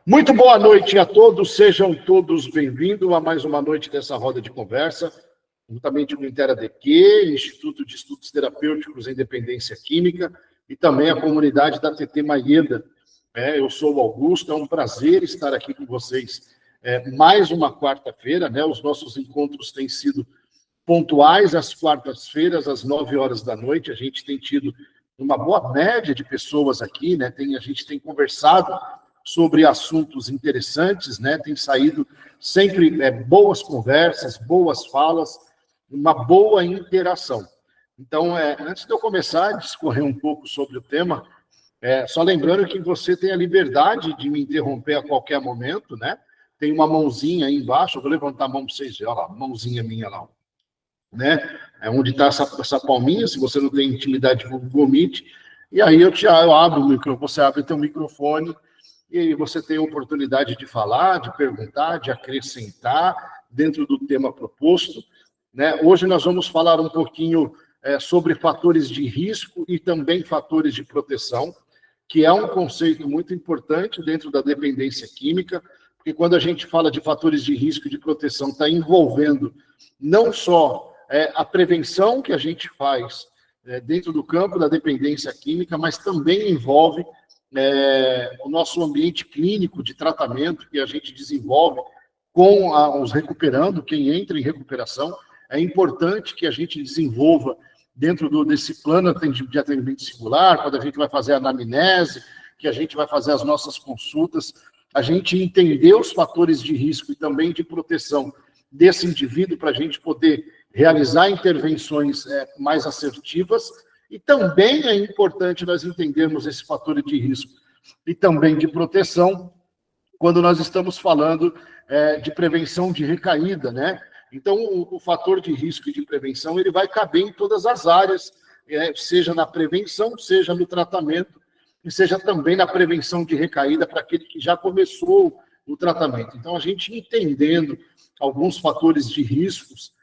Muito boa noite a todos, sejam todos bem-vindos a mais uma noite dessa roda de conversa, juntamente com o InteraDQ, Instituto de Estudos Terapêuticos em Dependência Química, e também a comunidade da TT Maeda. Eu sou o Augusto, é um prazer estar aqui com vocês mais uma quarta-feira, né? Os nossos encontros têm sido pontuais às quartas-feiras, às 9 horas da noite. A gente tem tido uma boa média de pessoas aqui, né? A gente tem conversado sobre assuntos interessantes, né? Tem saído sempre boas conversas, boas falas, uma boa interação. Então, antes de eu começar a discorrer um pouco sobre o tema, só lembrando que você tem a liberdade de me interromper a qualquer momento, né? Tem uma mãozinha aí embaixo, eu vou levantar a mão para vocês verem, olha lá, mãozinha minha lá, né? Onde está essa palminha, se você não tem intimidade, vomite, e aí eu abro o microfone, você abre teu microfone, e aí você tem a oportunidade de falar, de perguntar, de acrescentar dentro do tema proposto, né? Hoje nós vamos falar um pouquinho sobre fatores de risco e também fatores de proteção, que é um conceito muito importante dentro da dependência química, porque quando a gente fala de fatores de risco e de proteção, está envolvendo não só a prevenção que a gente faz dentro do campo da dependência química, mas também envolve o nosso ambiente clínico de tratamento que a gente desenvolve com os recuperando, quem entra em recuperação. É importante que a gente desenvolva dentro desse plano de atendimento singular, quando a gente vai fazer a anamnese, que a gente vai fazer as nossas consultas, a gente entender os fatores de risco e também de proteção desse indivíduo para a gente poder realizar intervenções mais assertivas. E também é importante nós entendermos esse fator de risco e também de proteção quando nós estamos falando de prevenção de recaída, né? Então, o fator de risco e de prevenção, ele vai caber em todas as áreas, seja na prevenção, seja no tratamento, e seja também na prevenção de recaída para aquele que já começou o tratamento. Então, a gente entendendo alguns fatores de riscos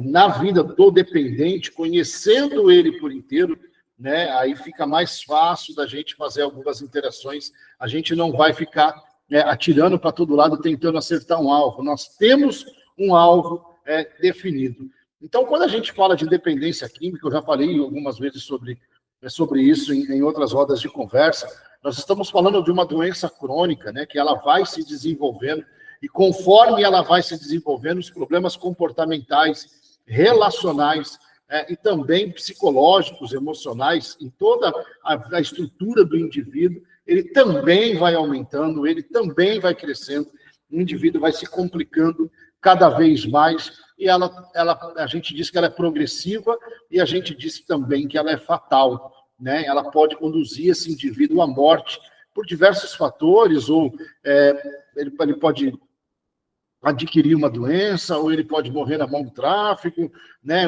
na vida do dependente, conhecendo ele por inteiro, né, aí fica mais fácil da gente fazer algumas interações, a gente não vai ficar atirando para todo lado, tentando acertar um alvo. Nós temos um alvo definido. Então, quando a gente fala de dependência química, eu já falei algumas vezes sobre isso em outras rodas de conversa, nós estamos falando de uma doença crônica, né, que ela vai se desenvolvendo, e conforme ela vai se desenvolvendo, os problemas comportamentais, relacionais e também psicológicos, emocionais, em toda a estrutura do indivíduo, ele também vai aumentando, ele também vai crescendo, o indivíduo vai se complicando cada vez mais, e a gente diz que ela é progressiva, e a gente diz também que ela é fatal, né? Ela pode conduzir esse indivíduo à morte por diversos fatores, ou ele pode adquirir uma doença, ou ele pode morrer na mão do tráfico, né?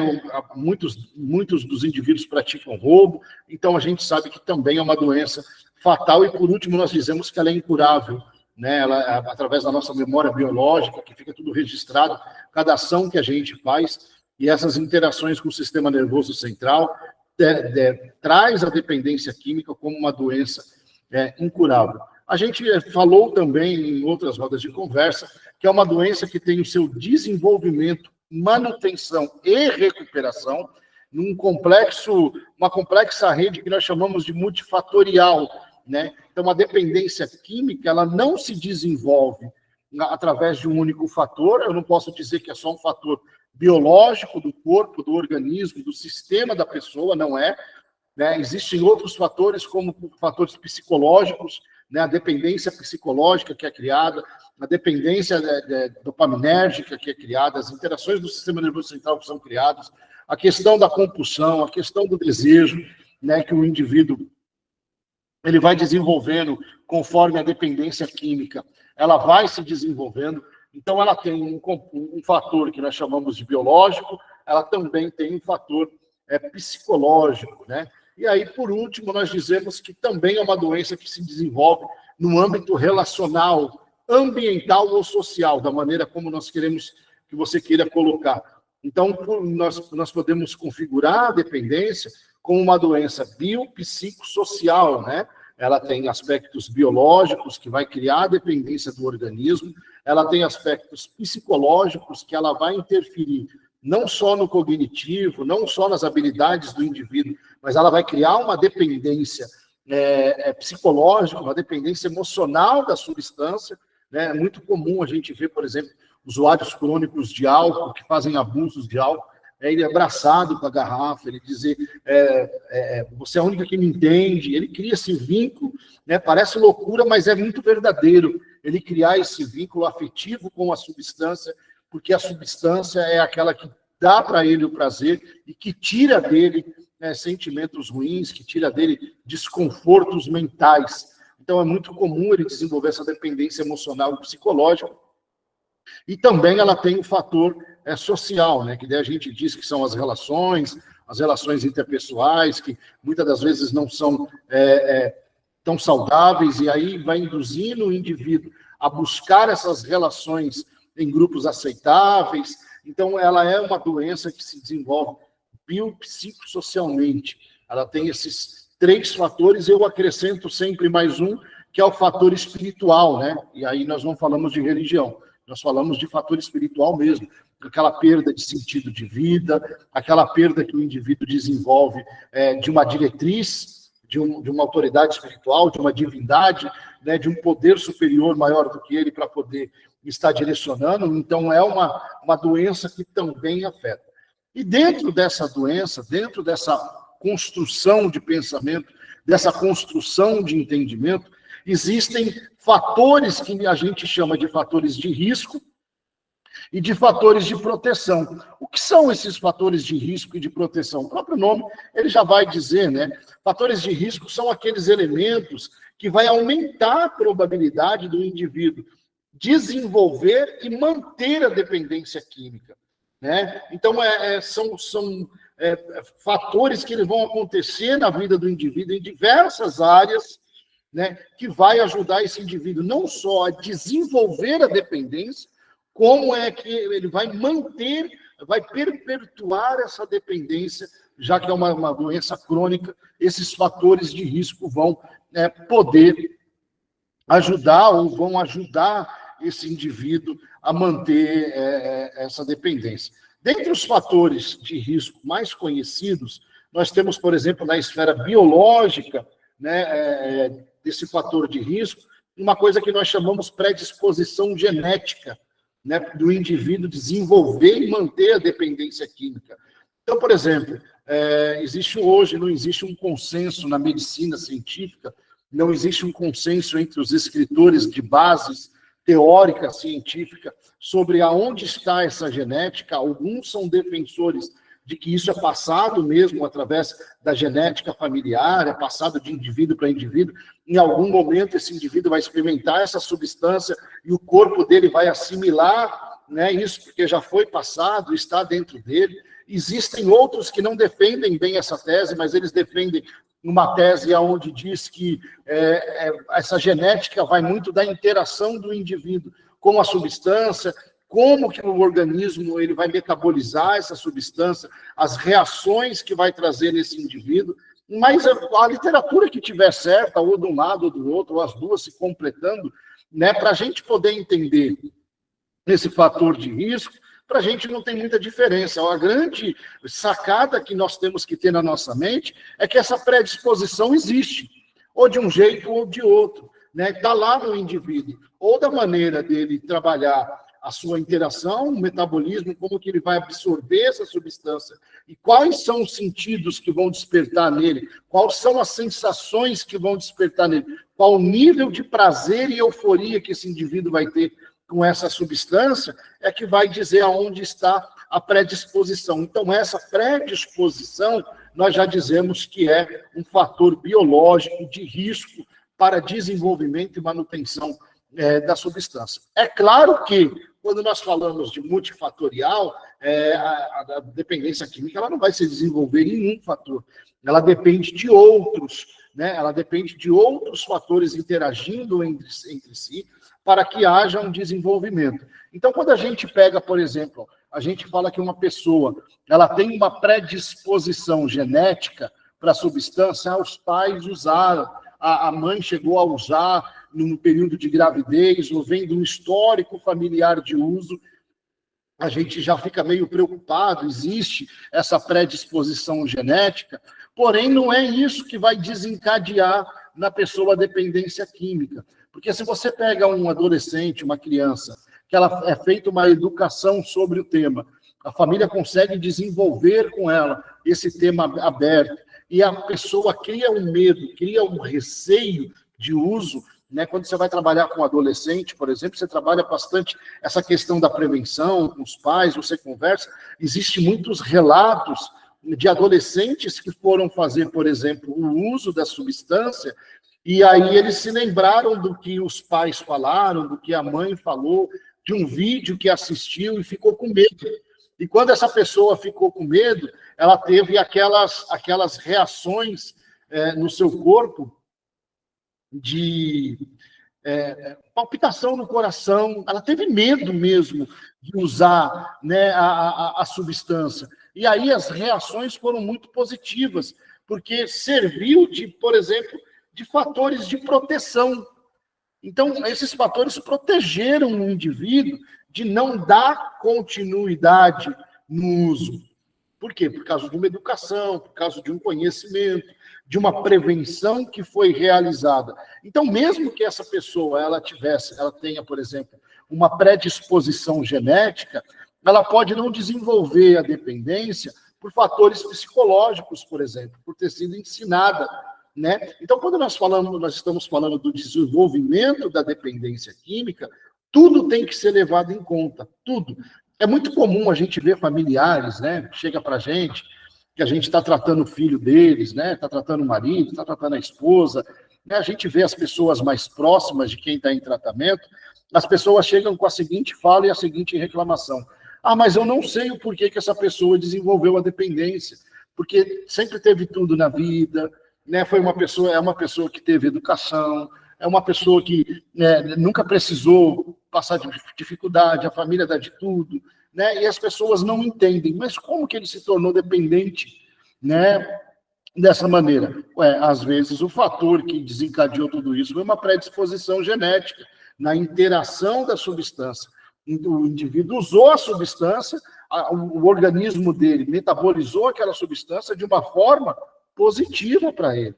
Muitos dos indivíduos praticam roubo, então a gente sabe que também é uma doença fatal, e por último nós dizemos que ela é incurável, né? Ela, através da nossa memória biológica, que fica tudo registrado, cada ação que a gente faz, e essas interações com o sistema nervoso central, traz a dependência química como uma doença incurável. A gente falou também em outras rodas de conversa que é uma doença que tem o seu desenvolvimento, manutenção e recuperação numa complexa rede que nós chamamos de multifatorial, né? Então, a dependência química, ela não se desenvolve através de um único fator. Eu não posso dizer que é só um fator biológico do corpo, do organismo, do sistema da pessoa, não é, né? Existem outros fatores, como fatores psicológicos, né? A dependência psicológica que é criada, a dependência dopaminérgica que é criada, as interações do sistema nervoso central que são criadas, a questão da compulsão, a questão do desejo, né? Que o indivíduo ele vai desenvolvendo conforme a dependência química, ela vai se desenvolvendo. Então, ela tem um fator que nós chamamos de biológico, ela também tem um fator psicológico, né? E aí, por último, nós dizemos que também é uma doença que se desenvolve no âmbito relacional, ambiental ou social, da maneira como nós queremos que você queira colocar. Então, nós podemos configurar a dependência como uma doença biopsicossocial, né? ela tem aspectos biológicos, que vai criar a dependência do organismo, ela tem aspectos psicológicos, que ela vai interferir não só no cognitivo, não só nas habilidades do indivíduo, mas ela vai criar uma dependência psicológica, uma dependência emocional da substância. Né? É muito comum a gente ver, por exemplo, usuários crônicos de álcool, que fazem abusos de álcool, ele abraçado com a garrafa, ele dizer, você é a única que me entende, ele cria esse vínculo, né? Parece loucura, mas é muito verdadeiro, ele criar esse vínculo afetivo com a substância, porque a substância é aquela que dá para ele o prazer e que tira dele sentimentos ruins, que tira dele desconfortos mentais. Então é muito comum ele desenvolver essa dependência emocional e psicológica. E também ela tem o fator social, né? Que daí a gente diz que são as relações interpessoais, que muitas das vezes não são tão saudáveis, e aí vai induzindo o indivíduo a buscar essas relações em grupos aceitáveis. Então, ela é uma doença que se desenvolve biopsicossocialmente. Ela tem esses 3 fatores, eu acrescento sempre mais um, que é o fator espiritual, né? E aí nós não falamos de religião, nós falamos de fator espiritual mesmo, aquela perda de sentido de vida, aquela perda que o indivíduo desenvolve de uma diretriz, de uma autoridade espiritual, de uma divindade, né, de um poder superior maior do que ele para poder estar direcionando. Então, é uma doença que também afeta. E dentro dessa doença, dentro dessa construção de pensamento, dessa construção de entendimento, existem fatores que a gente chama de fatores de risco e de fatores de proteção. O que são esses fatores de risco e de proteção? O próprio nome, ele já vai dizer, né? Fatores de risco são aqueles elementos que vai aumentar a probabilidade do indivíduo desenvolver e manter a dependência química, né? Então, são fatores que eles vão acontecer na vida do indivíduo em diversas áreas, né, que vai ajudar esse indivíduo não só a desenvolver a dependência, como é que ele vai manter, vai perpetuar essa dependência, já que é uma doença crônica. Esses fatores de risco vão poder ajudar ou vão ajudar esse indivíduo a manter essa dependência. Dentre os fatores de risco mais conhecidos, nós temos, por exemplo, na esfera biológica, né, desse fator de risco, uma coisa que nós chamamos predisposição genética, né, do indivíduo desenvolver e manter a dependência química. Então, por exemplo, não existe um consenso na medicina científica, não existe um consenso entre os escritores de bases teórica científica sobre aonde está essa genética. Alguns são defensores de que isso é passado mesmo através da genética familiar, é passado de indivíduo para indivíduo. Em algum momento, esse indivíduo vai experimentar essa substância e o corpo dele vai assimilar, né, isso, porque já foi passado, está dentro dele. Existem outros que não defendem bem essa tese, mas eles defendem uma tese onde diz que essa genética vai muito da interação do indivíduo com a substância, como que o organismo ele vai metabolizar essa substância, as reações que vai trazer nesse indivíduo. Mas a literatura que tiver certa, ou de um lado ou do outro, ou as duas se completando, né, para a gente poder entender esse fator de risco, para a gente não tem muita diferença. A grande sacada que nós temos que ter na nossa mente é que essa predisposição existe, ou de um jeito ou de outro, né? Está lá no indivíduo, ou da maneira dele trabalhar a sua interação, o metabolismo, como que ele vai absorver essa substância, e quais são os sentidos que vão despertar nele, quais são as sensações que vão despertar nele, qual o nível de prazer e euforia que esse indivíduo vai ter com essa substância, é que vai dizer aonde está a predisposição. Então, essa predisposição, nós já dizemos que é um fator biológico de risco para desenvolvimento e manutenção da substância. É claro que, quando nós falamos de multifatorial, a dependência química ela não vai se desenvolver em um fator, ela depende de outros, né? Ela depende de outros fatores interagindo entre si para que haja um desenvolvimento. Então, quando a gente pega, por exemplo, a gente fala que uma pessoa ela tem uma predisposição genética para a substância, os pais usaram, a mãe chegou a usar no período de gravidez, ou vem de um histórico familiar de uso, a gente já fica meio preocupado, existe essa predisposição genética, porém não é isso que vai desencadear na pessoa a dependência química. Porque se você pega um adolescente, uma criança, que ela é feita uma educação sobre o tema, a família consegue desenvolver com ela esse tema aberto, e a pessoa cria um medo, cria um receio de uso, né? Quando você vai trabalhar com adolescente, por exemplo, você trabalha bastante essa questão da prevenção com os pais, você conversa, existem muitos relatos de adolescentes que foram fazer, por exemplo, o uso da substância, e aí eles se lembraram do que os pais falaram, do que a mãe falou, de um vídeo que assistiu e ficou com medo. E quando essa pessoa ficou com medo, ela teve aquelas reações no seu corpo de palpitação no coração, ela teve medo mesmo de usar, né, a substância. E aí as reações foram muito positivas, porque serviu de, por exemplo, de fatores de proteção. Então, esses fatores protegeram o indivíduo de não dar continuidade no uso. Por quê? Por causa de uma educação, por causa de um conhecimento, de uma prevenção que foi realizada. Então, mesmo que essa pessoa ela tenha, por exemplo, uma predisposição genética, ela pode não desenvolver a dependência por fatores psicológicos, por exemplo, por ter sido ensinada, né? Então, quando nós estamos falando do desenvolvimento da dependência química, tudo tem que ser levado em conta, tudo. É muito comum a gente ver familiares, né? Chega para a gente, que a gente está tratando o filho deles, né? Está tratando o marido, está tratando a esposa, né? A gente vê as pessoas mais próximas de quem está em tratamento, as pessoas chegam com a seguinte fala e a seguinte reclamação: ah, mas eu não sei o porquê que essa pessoa desenvolveu a dependência, porque sempre teve tudo na vida, né? É uma pessoa que teve educação, é uma pessoa que nunca precisou passar de dificuldade, a família dá de tudo, né? E as pessoas não entendem, mas como que ele se tornou dependente, né? Dessa maneira? Às vezes o fator que desencadeou tudo isso foi uma predisposição genética na interação da substância. O indivíduo usou a substância, o organismo dele metabolizou aquela substância de uma forma positiva para ele.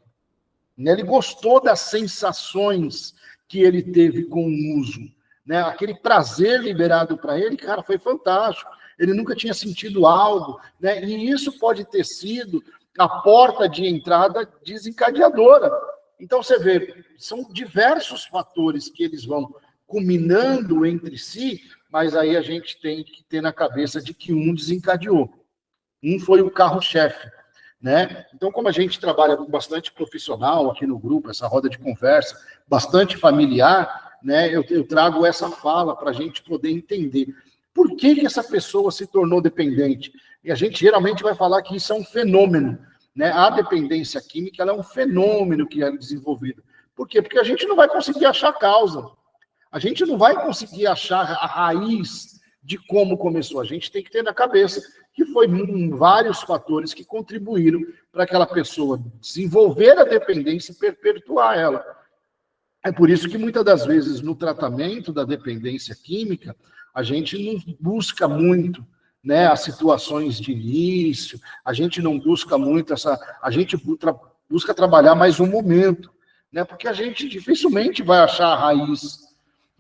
Ele gostou das sensações que ele teve com o uso, né? Aquele prazer liberado para ele, cara, foi fantástico. Ele nunca tinha sentido algo, né? E isso pode ter sido a porta de entrada desencadeadora. Então, você vê, são diversos fatores que eles vão culminando entre si, mas aí a gente tem que ter na cabeça de que um desencadeou. Um foi o carro-chefe, né? Então, como a gente trabalha com bastante profissional aqui no grupo, essa roda de conversa, bastante familiar, né? Eu trago essa fala para a gente poder entender por que essa pessoa se tornou dependente. E a gente geralmente vai falar que isso é um fenômeno, né? A dependência química ela é um fenômeno que é desenvolvido. Por quê? Porque a gente não vai conseguir achar a causa. A gente não vai conseguir achar a raiz de como começou. A gente tem que ter na cabeça que foi vários fatores que contribuíram para aquela pessoa desenvolver a dependência e perpetuar ela. É por isso que muitas das vezes no tratamento da dependência química, a gente não busca muito, né, as situações de início, a gente não busca muito a gente busca trabalhar mais um momento, né, porque a gente dificilmente vai achar a raiz.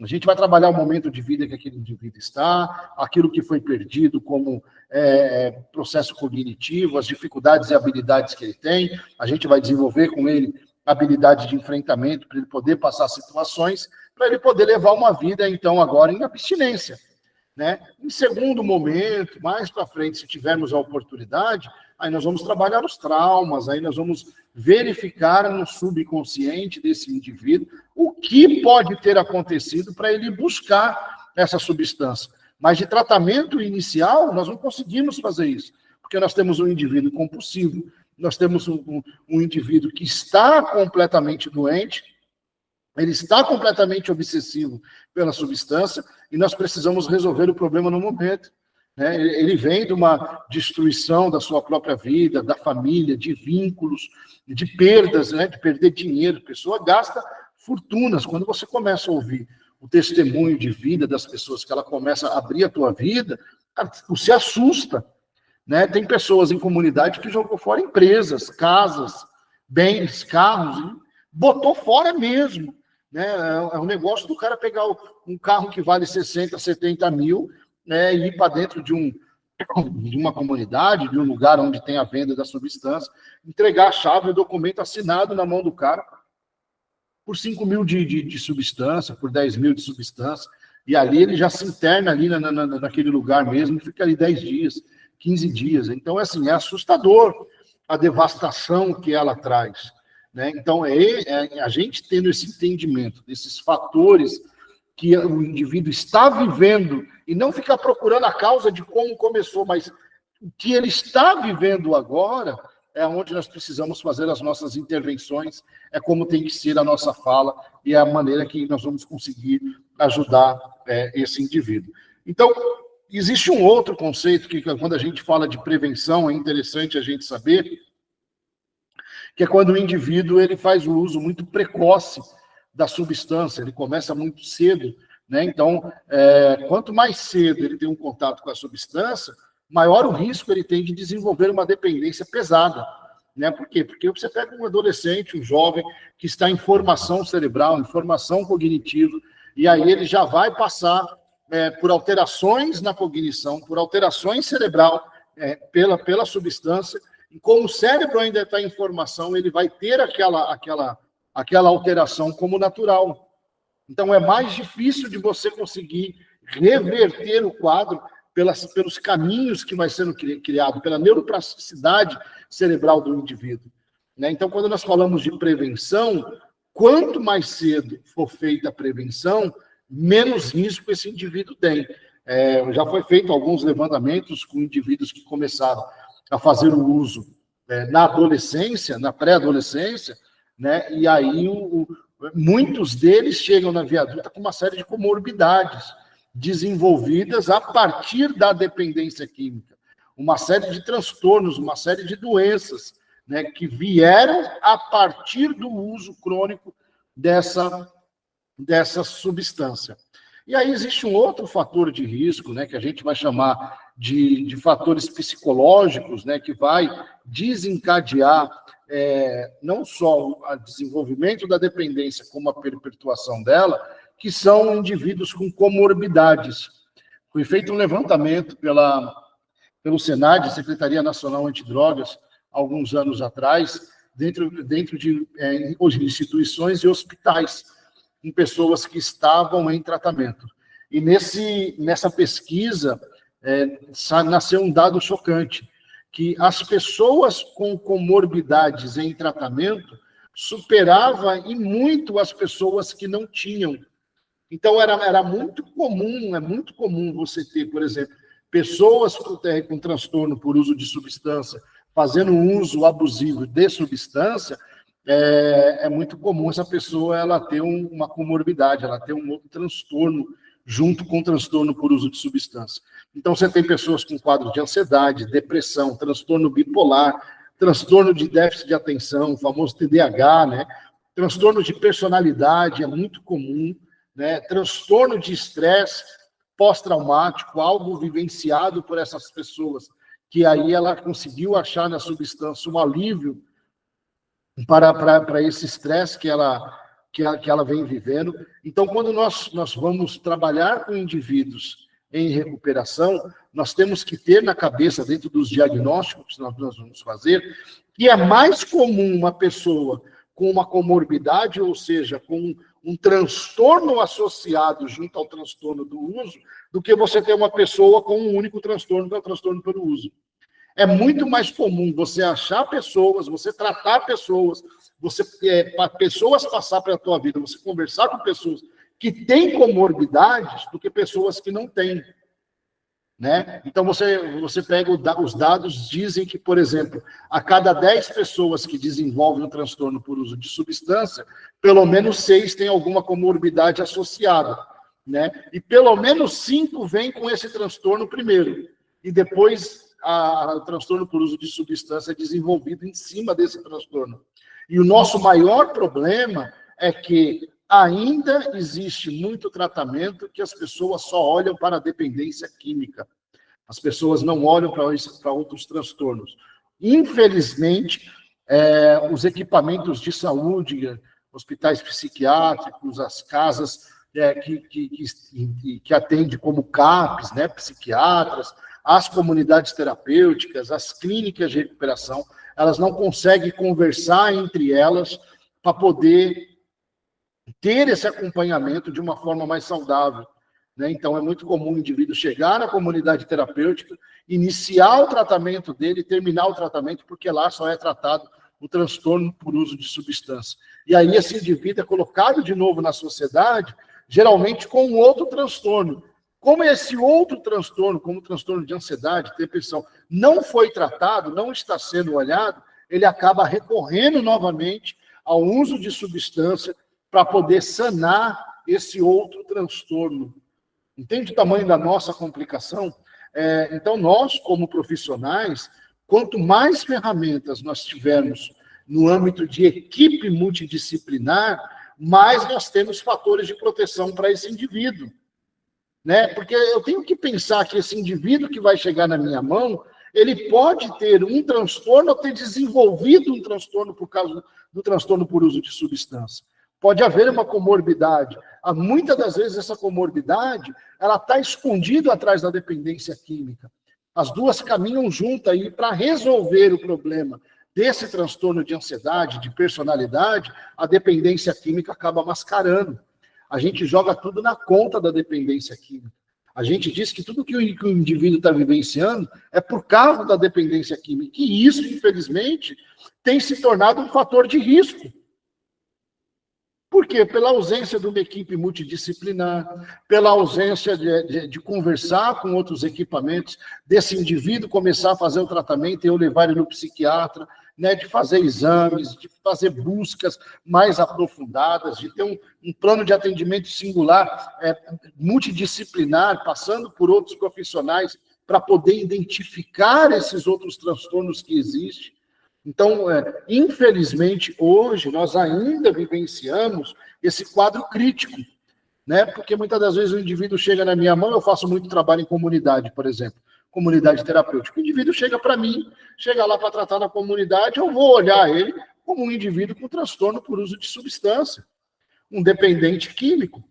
A gente vai trabalhar o momento de vida que aquele indivíduo está, aquilo que foi perdido como processo cognitivo, as dificuldades e habilidades que ele tem, a gente vai desenvolver com ele habilidade de enfrentamento para ele poder passar situações, para ele poder levar uma vida, então, agora em abstinência, né? Em segundo momento, mais para frente, se tivermos a oportunidade, aí nós vamos trabalhar os traumas, aí nós vamos verificar no subconsciente desse indivíduo o que pode ter acontecido para ele buscar essa substância. Mas de tratamento inicial, nós não conseguimos fazer isso, porque nós temos um indivíduo compulsivo, nós temos um indivíduo que está completamente doente, ele está completamente obsessivo pela substância, e nós precisamos resolver o problema no momento. né? Ele vem de uma destruição da sua própria vida, da família, de vínculos, de perdas, né? De perder dinheiro. A pessoa gasta fortunas. Quando você começa a ouvir o testemunho de vida das pessoas, que ela começa a abrir a tua vida, você assusta, né? Tem pessoas em comunidade que jogou fora empresas, casas, bens, carros, e botou fora mesmo, né? É um negócio do cara pegar um carro que vale 60, 70 mil, né, e ir para dentro de uma comunidade, de um lugar onde tem a venda da substância, entregar a chave, o documento assinado na mão do cara, por 5 mil de substância, por 10 mil de substância, e ali ele já se interna ali naquele lugar mesmo, fica ali 10 dias, 15 dias. Então, assim, é assustador a devastação que ela traz, né? Então, a gente tendo esse entendimento desses fatores que o indivíduo está vivendo, e não ficar procurando a causa de como começou, mas o que ele está vivendo agora, é onde nós precisamos fazer as nossas intervenções, é como tem que ser a nossa fala, e é a maneira que nós vamos conseguir ajudar esse indivíduo. Então, existe um outro conceito que, quando a gente fala de prevenção, é interessante a gente saber, que é quando o indivíduo ele faz o uso muito precoce da substância, ele começa muito cedo, né? Então, quanto mais cedo ele tem um contato com a substância, maior o risco ele tem de desenvolver uma dependência pesada, né? Por quê? Porque você pega um adolescente, um jovem, que está em formação cerebral, em formação cognitiva, e aí ele já vai passar por alterações na cognição, por alterações cerebral, pela substância, e como o cérebro ainda está em formação, ele vai ter aquela alteração como natural. Então, é mais difícil de você conseguir reverter o quadro pelos caminhos que vai sendo criado, pela neuroplasticidade cerebral do indivíduo, né? Então, quando nós falamos de prevenção, quanto mais cedo for feita a prevenção, menos risco esse indivíduo tem. Já foi feito alguns levantamentos com indivíduos que começaram a fazer o uso na adolescência, na pré-adolescência, né? E aí muitos deles chegam na vida adulta com uma série de comorbidades desenvolvidas a partir da dependência química, uma série de transtornos, uma série de doenças, né, que vieram a partir do uso crônico dessa substância. E aí existe um outro fator de risco, né, que a gente vai chamar de fatores psicológicos, né, que vai desencadear não só o desenvolvimento da dependência, como a perpetuação dela, que são indivíduos com comorbidades. Foi feito um levantamento pelo SENAD, Secretaria Nacional Antidrogas, alguns anos atrás, dentro de instituições e hospitais, em pessoas que estavam em tratamento. E nessa pesquisa, nasceu um dado chocante, que as pessoas com comorbidades em tratamento superava em muito as pessoas que não tinham. Então, era muito comum você ter, por exemplo, pessoas com transtorno por uso de substância, fazendo um uso abusivo de substância, é muito comum essa pessoa ela ter uma comorbidade, ela ter um outro transtorno junto com o transtorno por uso de substância. Então, você tem pessoas com quadro de ansiedade, depressão, transtorno bipolar, transtorno de déficit de atenção, o famoso TDAH, né? Transtorno de personalidade é muito comum, né? Transtorno de estresse pós-traumático, algo vivenciado por essas pessoas, que aí ela conseguiu achar na substância um alívio para esse estresse que ela vem vivendo. Então, quando nós vamos trabalhar com indivíduos em recuperação, nós temos que ter na cabeça, dentro dos diagnósticos que nós vamos fazer, que é mais comum uma pessoa com uma comorbidade, ou seja, com um transtorno associado junto ao transtorno do uso, do que você ter uma pessoa com um único transtorno, que é o transtorno pelo uso. É muito mais comum você achar pessoas, você tratar pessoas, pessoas passar pela tua vida, você conversar com pessoas que têm comorbidades do que pessoas que não têm, né? Então, você pega os dados, dizem que, por exemplo, a cada 10 pessoas que desenvolvem um transtorno por uso de substância, pelo menos 6 têm alguma comorbidade associada, né? E pelo menos 5 vêm com esse transtorno primeiro. e depois o transtorno por uso de substância é desenvolvido em cima desse transtorno. E o nosso maior problema é que ainda existe muito tratamento que as pessoas só olham para a dependência química. As pessoas não olham para outros transtornos. Infelizmente, os equipamentos de saúde, hospitais psiquiátricos, as casas que atendem como CAPs, né, psiquiatras, as comunidades terapêuticas, as clínicas de recuperação, elas não conseguem conversar entre elas para poder ter esse acompanhamento de uma forma mais saudável. Né? Então, é muito comum o indivíduo chegar na comunidade terapêutica, iniciar o tratamento dele, terminar o tratamento, porque lá só é tratado o transtorno por uso de substância. E aí esse indivíduo é colocado de novo na sociedade, geralmente com um outro transtorno. Como esse outro transtorno, como o transtorno de ansiedade, depressão, não foi tratado, não está sendo olhado, ele acaba recorrendo novamente ao uso de substância para poder sanar esse outro transtorno. Entende o tamanho da nossa complicação? Então, nós, como profissionais, quanto mais ferramentas nós tivermos no âmbito de equipe multidisciplinar, mais nós temos fatores de proteção para esse indivíduo. Né? Porque eu tenho que pensar que esse indivíduo que vai chegar na minha mão, ele pode ter um transtorno ou ter desenvolvido um transtorno por causa do transtorno por uso de substância. Pode haver uma comorbidade. Muitas das vezes essa comorbidade, ela está escondida atrás da dependência química. As duas caminham juntas aí para resolver o problema desse transtorno de ansiedade, de personalidade, a dependência química acaba mascarando. A gente joga tudo na conta da dependência química. A gente diz que tudo que o indivíduo está vivenciando é por causa da dependência química. E isso, infelizmente, tem se tornado um fator de risco. Por quê? Pela ausência de uma equipe multidisciplinar, pela ausência de conversar com outros equipamentos, desse indivíduo começar a fazer o tratamento e eu levar ele no psiquiatra, né, de fazer exames, de fazer buscas mais aprofundadas, de ter um plano de atendimento singular, multidisciplinar, passando por outros profissionais para poder identificar esses outros transtornos que existem. Então, infelizmente, hoje, nós ainda vivenciamos esse quadro crítico, né? Porque muitas das vezes o indivíduo chega na minha mão, eu faço muito trabalho em comunidade, por exemplo, comunidade terapêutica. O indivíduo chega para mim, chega lá para tratar na comunidade, eu vou olhar ele como um indivíduo com transtorno por uso de substância, um dependente químico,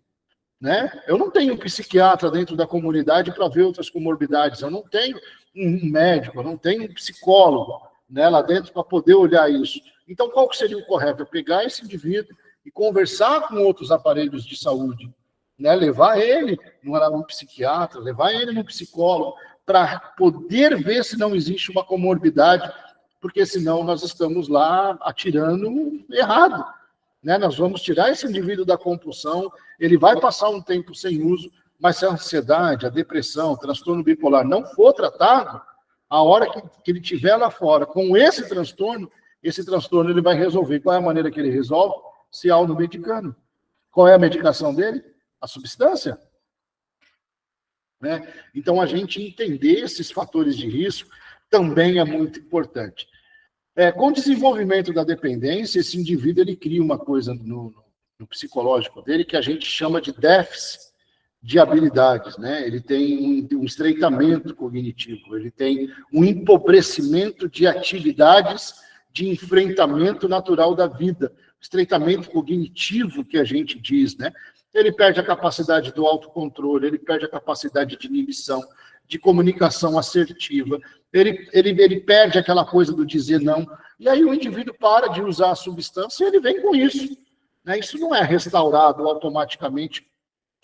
né? Eu não tenho um psiquiatra dentro da comunidade para ver outras comorbidades, eu não tenho um médico, eu não tenho um psicólogo, né, lá dentro para poder olhar isso. Então, qual que seria o correto? Eu pegar esse indivíduo e conversar com outros aparelhos de saúde, né, levar ele num psiquiatra, levar ele num psicólogo, para poder ver se não existe uma comorbidade, porque senão nós estamos lá atirando errado. Né? Nós vamos tirar esse indivíduo da compulsão, ele vai passar um tempo sem uso, mas se a ansiedade, a depressão, o transtorno bipolar não for tratado, a hora que ele estiver lá fora com esse transtorno ele vai resolver. Qual é a maneira que ele resolve? Se automedicando. Qual é a medicação dele? A substância. Né? Então, a gente entender esses fatores de risco também é muito importante. Com o desenvolvimento da dependência, esse indivíduo ele cria uma coisa no psicológico dele que a gente chama de déficit de habilidades, né? Ele tem um estreitamento cognitivo, ele tem um empobrecimento de atividades de enfrentamento natural da vida, estreitamento cognitivo que a gente diz, né? Ele perde a capacidade do autocontrole, ele perde a capacidade de inibição, de comunicação assertiva, ele perde aquela coisa do dizer não, e aí o indivíduo para de usar a substância e ele vem com isso, né? Isso não é restaurado automaticamente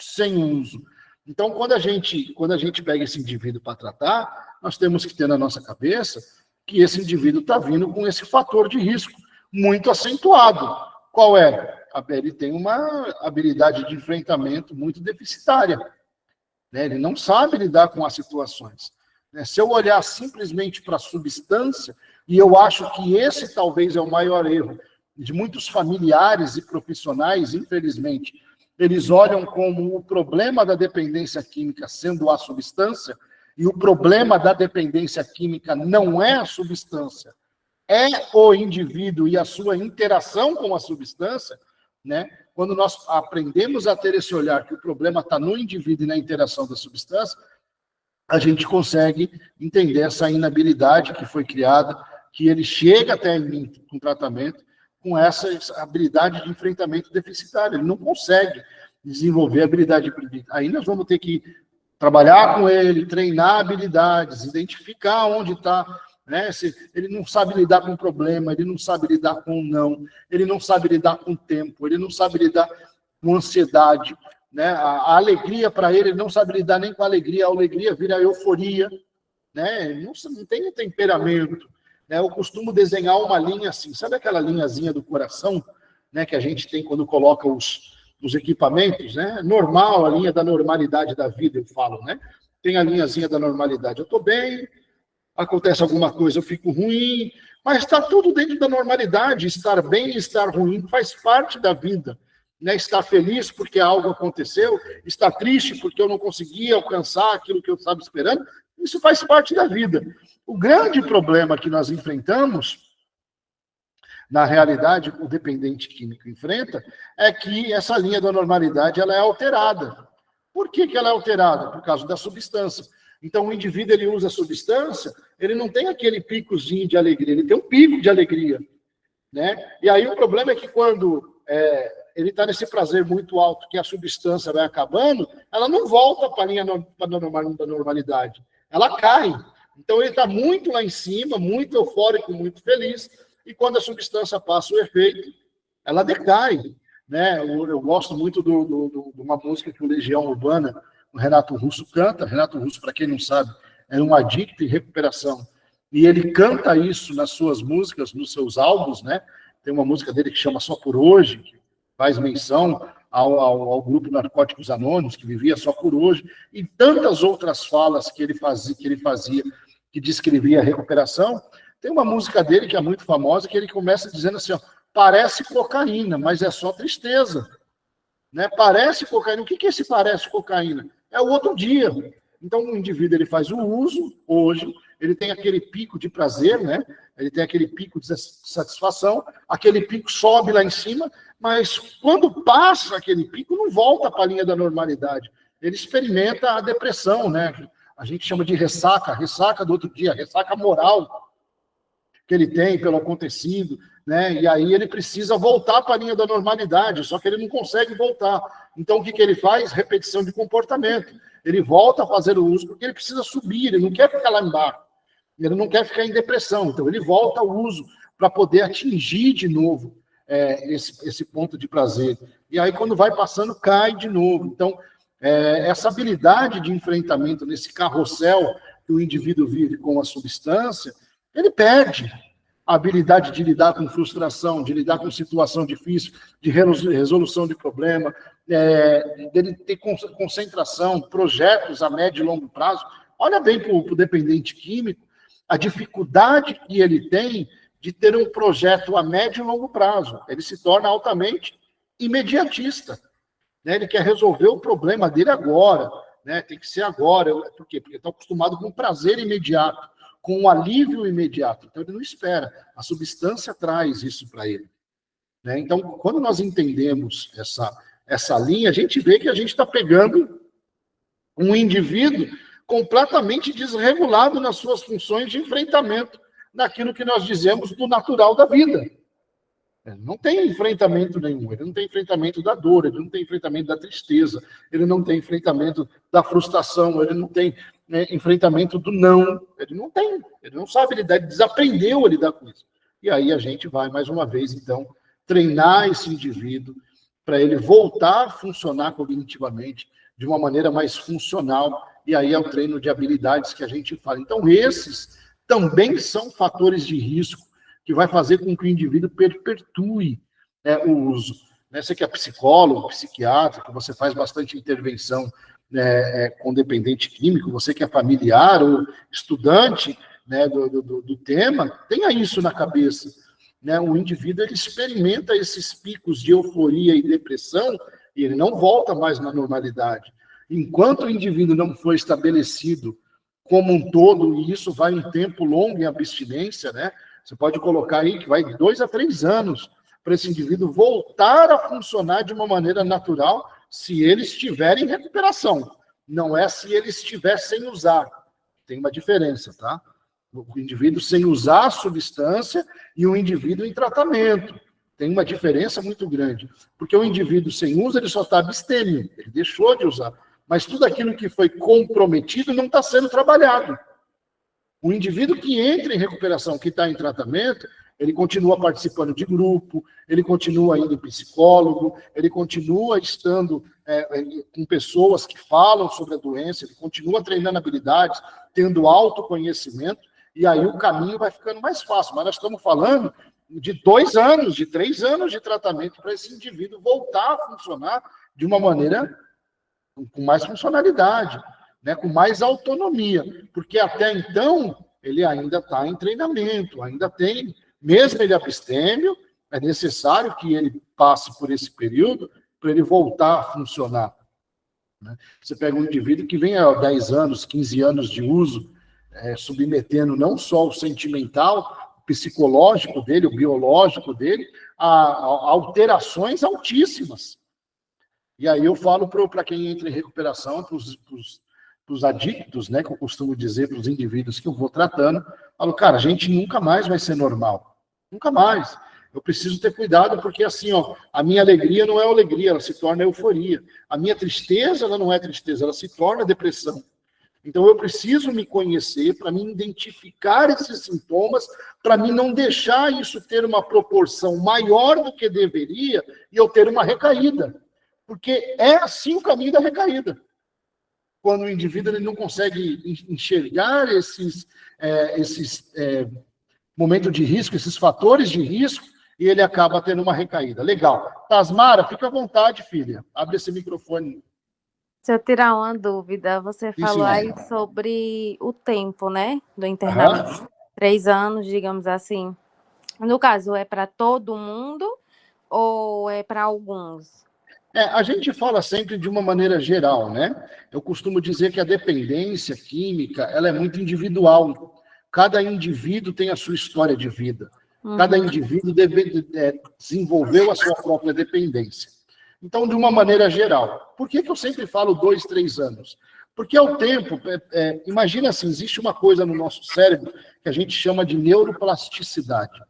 sem uso. Então, quando a gente pega esse indivíduo para tratar, nós temos que ter na nossa cabeça que esse indivíduo está vindo com esse fator de risco muito acentuado. Qual é? Ele tem uma habilidade de enfrentamento muito deficitária. Né? Ele não sabe lidar com as situações. Né? Se eu olhar simplesmente para a substância, e eu acho que esse talvez é o maior erro de muitos familiares e profissionais, infelizmente, eles olham como o problema da dependência química sendo a substância, E o problema da dependência química não é a substância, é o indivíduo e a sua interação com a substância, né? Quando nós aprendemos a ter esse olhar que o problema está no indivíduo e na interação da substância, a gente consegue entender essa inabilidade que foi criada, que ele chega até mim com tratamento, com essa habilidade de enfrentamento deficitário. Ele não consegue desenvolver a habilidade. Aí nós vamos ter que trabalhar com ele, treinar habilidades, identificar onde está, né? Se ele não sabe lidar com o problema, ele não sabe lidar com o não, ele não sabe lidar com o tempo, ele não sabe lidar com ansiedade, né? A alegria para ele não sabe lidar nem com a alegria vira euforia, né? Ele não tem um temperamento, né? Eu costumo desenhar uma linha assim, sabe aquela linhazinha do coração, né, que a gente tem quando coloca os equipamentos, né? Normal, a linha da normalidade da vida, eu falo, né? Tem a linhazinha da normalidade. Eu estou bem, acontece alguma coisa, eu fico ruim, mas está tudo dentro da normalidade. Estar bem e estar ruim faz parte da vida, né? Estar feliz porque algo aconteceu, estar triste porque eu não consegui alcançar aquilo que eu estava esperando, isso faz parte da vida. O grande problema que nós enfrentamos, na realidade, o dependente químico enfrenta, é que essa linha da normalidade ela é alterada. Por que ela é alterada? Por causa da substância. Então, o indivíduo ele usa a substância, ele não tem aquele picozinho de alegria, ele tem um pico de alegria, né? E aí o problema é que quando ele está nesse prazer muito alto, que a substância vai acabando, ela não volta para a linha da normalidade, ela cai. Então, ele está muito lá em cima, muito eufórico, muito feliz, e quando a substância passa o efeito, ela decai, né? Eu gosto muito de uma música que o Legião Urbana, o Renato Russo canta. Renato Russo, para quem não sabe, é um adicto em recuperação, e ele canta isso nas suas músicas, nos seus álbuns, né? Tem uma música dele que chama Só Por Hoje, que faz menção ao grupo Narcóticos Anônimos, que vivia só por hoje, e tantas outras falas que ele fazia, que descrevia a recuperação. Tem uma música dele que é muito famosa, que ele começa dizendo assim, ó, parece cocaína, mas é só tristeza, né? Parece cocaína. O que é esse parece cocaína? É o outro dia. Então, o indivíduo ele faz o uso hoje, ele tem aquele pico de prazer, né? Ele tem aquele pico de satisfação, aquele pico sobe lá em cima, mas quando passa aquele pico, não volta para a linha da normalidade. Ele experimenta a depressão, né? A gente chama de ressaca do outro dia, ressaca moral que ele tem pelo acontecido, né? E aí ele precisa voltar para a linha da normalidade, só que ele não consegue voltar. Então, o que ele faz? Repetição de comportamento. Ele volta a fazer o uso porque ele precisa subir, ele não quer ficar lá embaixo, ele não quer ficar em depressão. Então, ele volta ao uso para poder atingir de novo esse ponto de prazer. E aí, quando vai passando, cai de novo. Então, essa habilidade de enfrentamento nesse carrossel que o indivíduo vive com a substância, ele perde a habilidade de lidar com frustração, de lidar com situação difícil, de resolução de problema, dele ter concentração, projetos a médio e longo prazo. Olha bem para o dependente químico, a dificuldade que ele tem de ter um projeto a médio e longo prazo. Ele se torna altamente imediatista, né? Ele quer resolver o problema dele agora, né? Tem que ser agora. Por quê? Porque está acostumado com prazer imediato, com um alívio imediato. Então, ele não espera. A substância traz isso para ele, né? Então, quando nós entendemos essa linha, a gente vê que a gente está pegando um indivíduo completamente desregulado nas suas funções de enfrentamento naquilo que nós dizemos do natural da vida. Ele não tem enfrentamento nenhum, ele não tem enfrentamento da dor, ele não tem enfrentamento da tristeza, ele não tem enfrentamento da frustração, ele não tem enfrentamento do não, ele não sabe lidar, ele desaprendeu a lidar com isso. E aí a gente vai, mais uma vez, então, treinar esse indivíduo para ele voltar a funcionar cognitivamente de uma maneira mais funcional, e aí é o treino de habilidades que a gente fala. Então, esses também são fatores de risco que vai fazer com que o indivíduo perpetue o uso. Você que é psicólogo, psiquiatra, que você faz bastante intervenção com dependente químico, você que é familiar ou estudante, né, do tema, tenha isso na cabeça. Né? O indivíduo ele experimenta esses picos de euforia e depressão e ele não volta mais na normalidade. Enquanto o indivíduo não for estabelecido como um todo, e isso vai um tempo longo em abstinência, né? Você pode colocar aí que vai de 2 a 3 anos para esse indivíduo voltar a funcionar de uma maneira natural, se ele estiver em recuperação. Não é se ele estiver sem usar. Tem uma diferença, tá? O indivíduo sem usar a substância e o indivíduo em tratamento. Tem uma diferença muito grande. Porque o indivíduo sem uso, ele só está abstêmio, ele deixou de usar. Mas tudo aquilo que foi comprometido não está sendo trabalhado. O indivíduo que entra em recuperação, que está em tratamento, ele continua participando de grupo, ele continua indo em psicólogo, ele continua estando com pessoas que falam sobre a doença, ele continua treinando habilidades, tendo autoconhecimento, e aí o caminho vai ficando mais fácil. Mas nós estamos falando de 2 anos, de 3 anos de tratamento para esse indivíduo voltar a funcionar de uma maneira com mais funcionalidade, né, com mais autonomia, porque até então ele ainda está em treinamento, ainda tem, mesmo ele abstêmio, é necessário que ele passe por esse período para ele voltar a funcionar. Né? Você pega um indivíduo que vem há 10 anos, 15 anos de uso, submetendo não só o sentimental, o psicológico dele, o biológico dele, a alterações altíssimas. E aí eu falo para quem entra em recuperação, para os adictos, né, que eu costumo dizer para os indivíduos que eu vou tratando, falo, cara, a gente nunca mais vai ser normal. Nunca mais. Eu preciso ter cuidado, porque assim, ó, a minha alegria não é alegria, ela se torna euforia. A minha tristeza, ela não é tristeza, ela se torna depressão. Então eu preciso me conhecer para me identificar esses sintomas, para mim não deixar isso ter uma proporção maior do que deveria e eu ter uma recaída. Porque é assim o caminho da recaída. Quando o indivíduo ele não consegue enxergar esses momentos de risco, esses fatores de risco, e ele acaba tendo uma recaída. Legal. Tasmara, fica à vontade, filha. Abre esse microfone. Se eu tirar uma dúvida, você falou aí sobre o tempo, né, do internamento. 3 anos, digamos assim. No caso, é para todo mundo ou é para alguns? A gente fala sempre de uma maneira geral, né? Eu costumo dizer que a dependência química, ela é muito individual. Cada indivíduo tem a sua história de vida. Cada indivíduo desenvolveu a sua própria dependência. Então, de uma maneira geral. Por que eu sempre falo 2, 3 anos? Porque ao tempo, imagina assim, existe uma coisa no nosso cérebro que a gente chama de neuroplasticidade.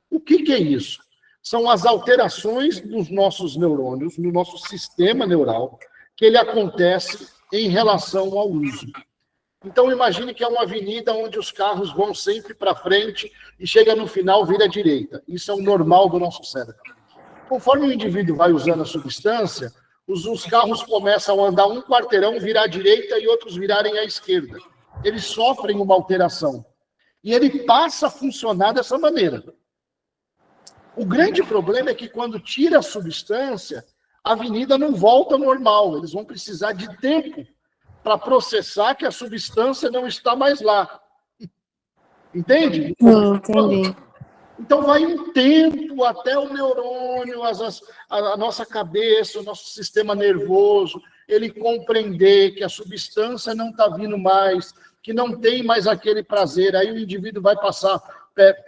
O que é isso? São as alterações dos nossos neurônios, no nosso sistema neural, que ele acontece em relação ao uso. Então, imagine que é uma avenida onde os carros vão sempre para frente e chega no final, vira à direita. Isso é o normal do nosso cérebro. Conforme o indivíduo vai usando a substância, os carros começam a andar um quarteirão, virar à direita e outros virarem à esquerda. Eles sofrem uma alteração. E ele passa a funcionar dessa maneira. O grande problema é que quando tira a substância, a avenida não volta ao normal. Eles vão precisar de tempo para processar que a substância não está mais lá. Entende? Entendi. Então vai um tempo até o neurônio, a nossa cabeça, o nosso sistema nervoso, ele compreender que a substância não está vindo mais, que não tem mais aquele prazer. Aí o indivíduo vai passar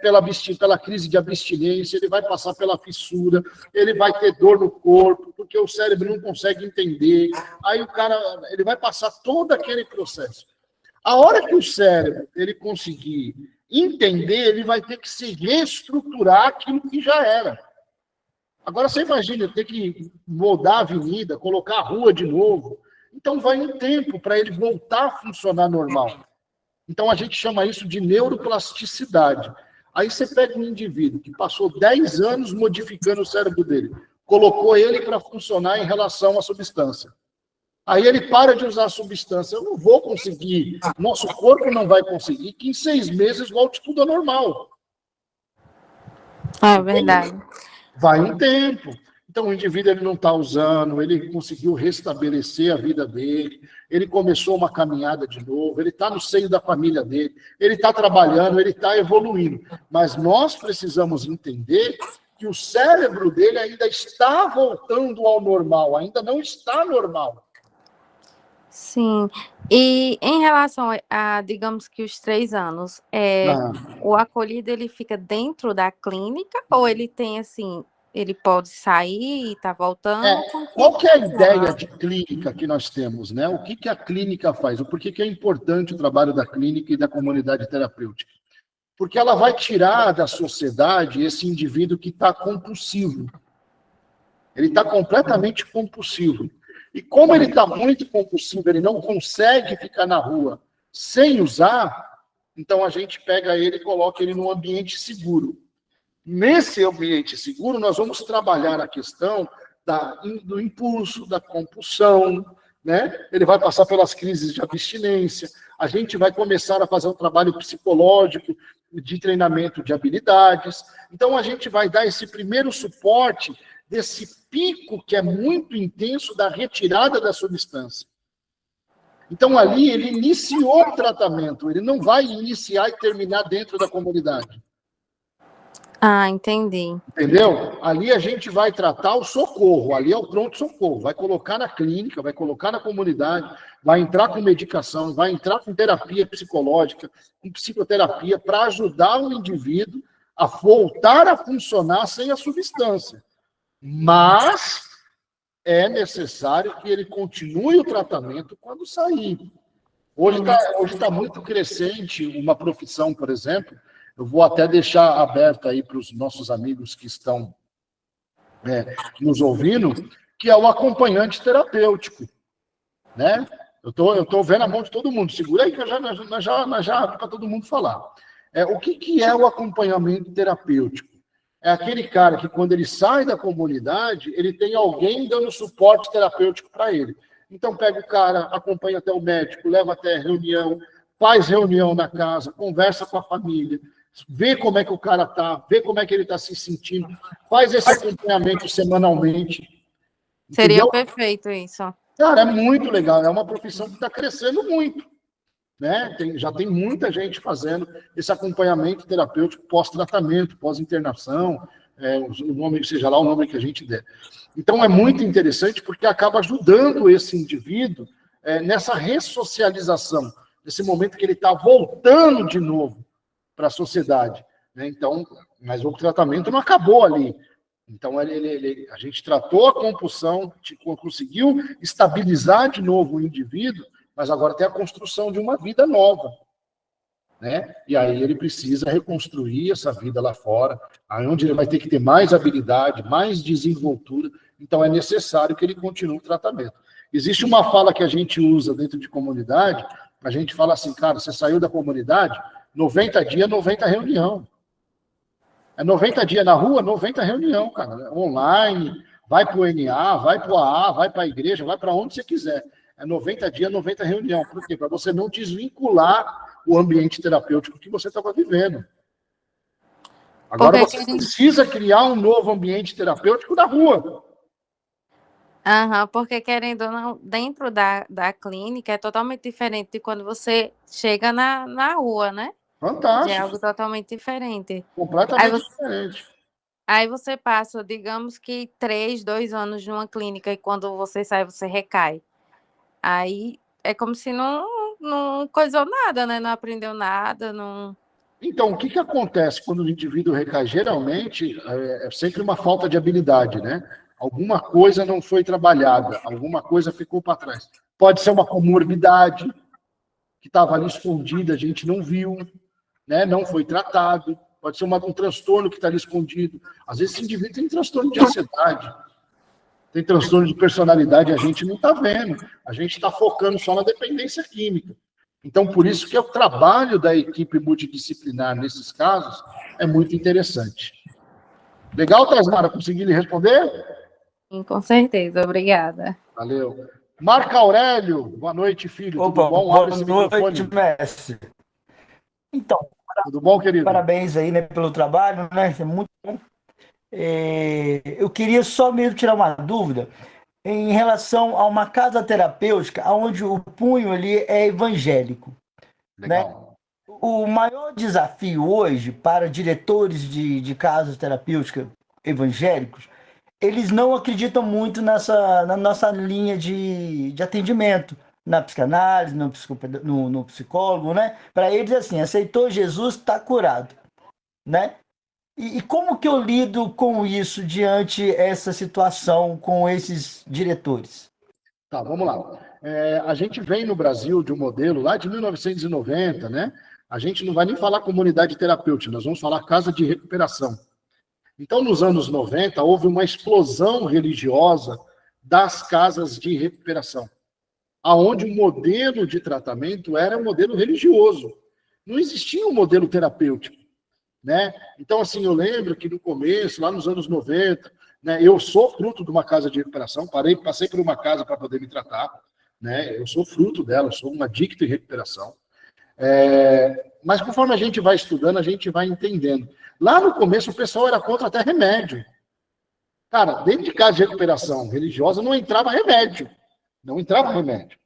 pela crise de abstinência, ele vai passar pela fissura, ele vai ter dor no corpo, porque o cérebro não consegue entender. Aí o cara, ele vai passar todo aquele processo. A hora que o cérebro ele conseguir entender, ele vai ter que se reestruturar aquilo que já era. Agora você imagina, ter que mudar a avenida, colocar a rua de novo. Então vai um tempo para ele voltar a funcionar normal. Então a gente chama isso de neuroplasticidade. Aí você pega um indivíduo que passou 10 anos modificando o cérebro dele, colocou ele para funcionar em relação à substância. Aí ele para de usar a substância. Eu não vou conseguir, nosso corpo não vai conseguir, que em 6 meses volte tudo ao normal. É verdade. Vai um tempo. Então, o indivíduo ele não está usando, ele conseguiu restabelecer a vida dele, ele começou uma caminhada de novo, ele está no seio da família dele, ele está trabalhando, ele está evoluindo. Mas nós precisamos entender que o cérebro dele ainda está voltando ao normal, ainda não está normal. Sim. E em relação digamos que os 3 anos, o acolhido ele fica dentro da clínica ou ele tem assim, ele pode sair e tá voltando? Qual que é a ideia de clínica que nós temos, né? O que a clínica faz? Por que é importante o trabalho da clínica e da comunidade terapêutica? Porque ela vai tirar da sociedade esse indivíduo que está compulsivo. Ele está completamente compulsivo. E como ele está muito compulsivo, ele não consegue ficar na rua sem usar, então a gente pega ele e coloca ele num ambiente seguro. Nesse ambiente seguro, nós vamos trabalhar a questão do impulso, da compulsão, né? Ele vai passar pelas crises de abstinência, a gente vai começar a fazer um trabalho psicológico de treinamento de habilidades. Então, a gente vai dar esse primeiro suporte desse pico que é muito intenso da retirada da substância. Então, ali, ele iniciou o tratamento, ele não vai iniciar e terminar dentro da comunidade. Ah, entendi. Entendeu? Ali a gente vai tratar o socorro, ali é o pronto-socorro, vai colocar na clínica, vai colocar na comunidade, vai entrar com medicação, vai entrar com terapia psicológica, com psicoterapia, para ajudar o indivíduo a voltar a funcionar sem a substância. Mas é necessário que ele continue o tratamento quando sair. Hoje está muito crescente uma profissão, por exemplo. Eu vou até deixar aberto aí para os nossos amigos que estão nos ouvindo, que é o acompanhante terapêutico, né? Eu tô vendo a mão de todo mundo. Segura aí que nós já para todo mundo falar. O que é o acompanhamento terapêutico? É aquele cara que, quando ele sai da comunidade, ele tem alguém dando suporte terapêutico para ele. Então, pega o cara, acompanha até o médico, leva até a reunião, faz reunião na casa, conversa com a família, vê como é que o cara tá, vê como é que ele está se sentindo, faz esse acompanhamento semanalmente. Seria entendeu? Perfeito isso. Cara, é muito legal, é uma profissão que está crescendo muito, né? Já tem muita gente fazendo esse acompanhamento terapêutico pós-tratamento, pós-internação, o nome, seja lá o nome que a gente der. Então, é muito interessante porque acaba ajudando esse indivíduo nessa ressocialização, nesse momento que ele está voltando de novo para a sociedade, né? Então, mas o tratamento não acabou ali. Então, a gente tratou a compulsão, conseguiu estabilizar de novo o indivíduo, mas agora tem a construção de uma vida nova, né? E aí ele precisa reconstruir essa vida lá fora, onde ele vai ter que ter mais habilidade, mais desenvoltura. Então, é necessário que ele continue o tratamento. Existe uma fala que a gente usa dentro de comunidade, a gente fala assim, cara, você saiu da comunidade, 90 dias, 90 reunião. 90 dias na rua, 90 reunião, cara. Online, vai para o NA, vai para o AA, vai para a igreja, vai para onde você quiser. 90 dias, 90 reunião. Por quê? Para você não desvincular o ambiente terapêutico que você estava vivendo. Agora você precisa criar um novo ambiente terapêutico na rua. Porque, querendo ou não, dentro da clínica é totalmente diferente de quando você chega na rua, né? Fantástico. É algo totalmente diferente. Completamente diferente. Aí você passa, digamos que 2 anos numa clínica e quando você sai, você recai. Aí é como se não coisou nada, né? Não aprendeu nada, não... Então, o que acontece quando o indivíduo recai? Geralmente, é sempre uma falta de habilidade, né? Alguma coisa não foi trabalhada, alguma coisa ficou para trás. Pode ser uma comorbidade que estava ali escondida, a gente não viu, né? Não foi tratado. Pode ser um transtorno que está ali escondido. Às vezes, esse indivíduo tem transtorno de ansiedade, tem transtorno de personalidade, a gente não está vendo. A gente está focando só na dependência química. Então, por isso que o trabalho da equipe multidisciplinar nesses casos é muito interessante. Legal, Tasmara? Consegui lhe responder? Sim, com certeza. Obrigada. Valeu. Marco Aurélio, boa noite, filho. Opa, tudo bom? Boa noite, mestre. Então, tudo bom, querido? Parabéns aí, né, pelo trabalho, né? É muito bom. Eu queria só mesmo tirar uma dúvida em relação a uma casa terapêutica onde o punho ali é evangélico. Legal. Né? O maior desafio hoje para diretores de casas terapêuticas evangélicos, eles não acreditam muito na nossa linha de atendimento, na psicanálise, no psicólogo, né? Para eles, assim, aceitou Jesus, está curado, né? E como que eu lido com isso diante essa situação com esses diretores? Tá, vamos lá. A gente vem no Brasil de um modelo lá de 1990, né? A gente não vai nem falar comunidade terapêutica, nós vamos falar casa de recuperação. Então, nos anos 90, houve uma explosão religiosa das casas de recuperação, aonde o modelo de tratamento era um modelo religioso. Não existia um modelo terapêutico, né? Então, assim, eu lembro que no começo, lá nos anos 90, né, eu sou fruto de uma casa de recuperação, passei por uma casa para poder me tratar, né? Eu sou fruto dela, eu sou um adicto em recuperação. Mas conforme a gente vai estudando, a gente vai entendendo. Lá no começo, o pessoal era contra até remédio. Cara, dentro de casa de recuperação religiosa não entrava remédio. Não entrava remédio.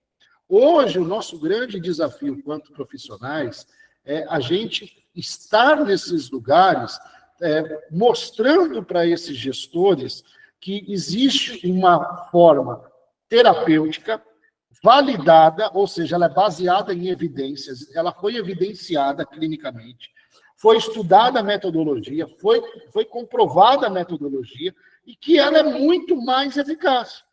Hoje, o nosso grande desafio quanto profissionais é a gente estar nesses lugares mostrando para esses gestores que existe uma forma terapêutica validada, ou seja, ela é baseada em evidências, ela foi evidenciada clinicamente, foi estudada a metodologia, foi comprovada a metodologia, e que ela é muito mais eficaz.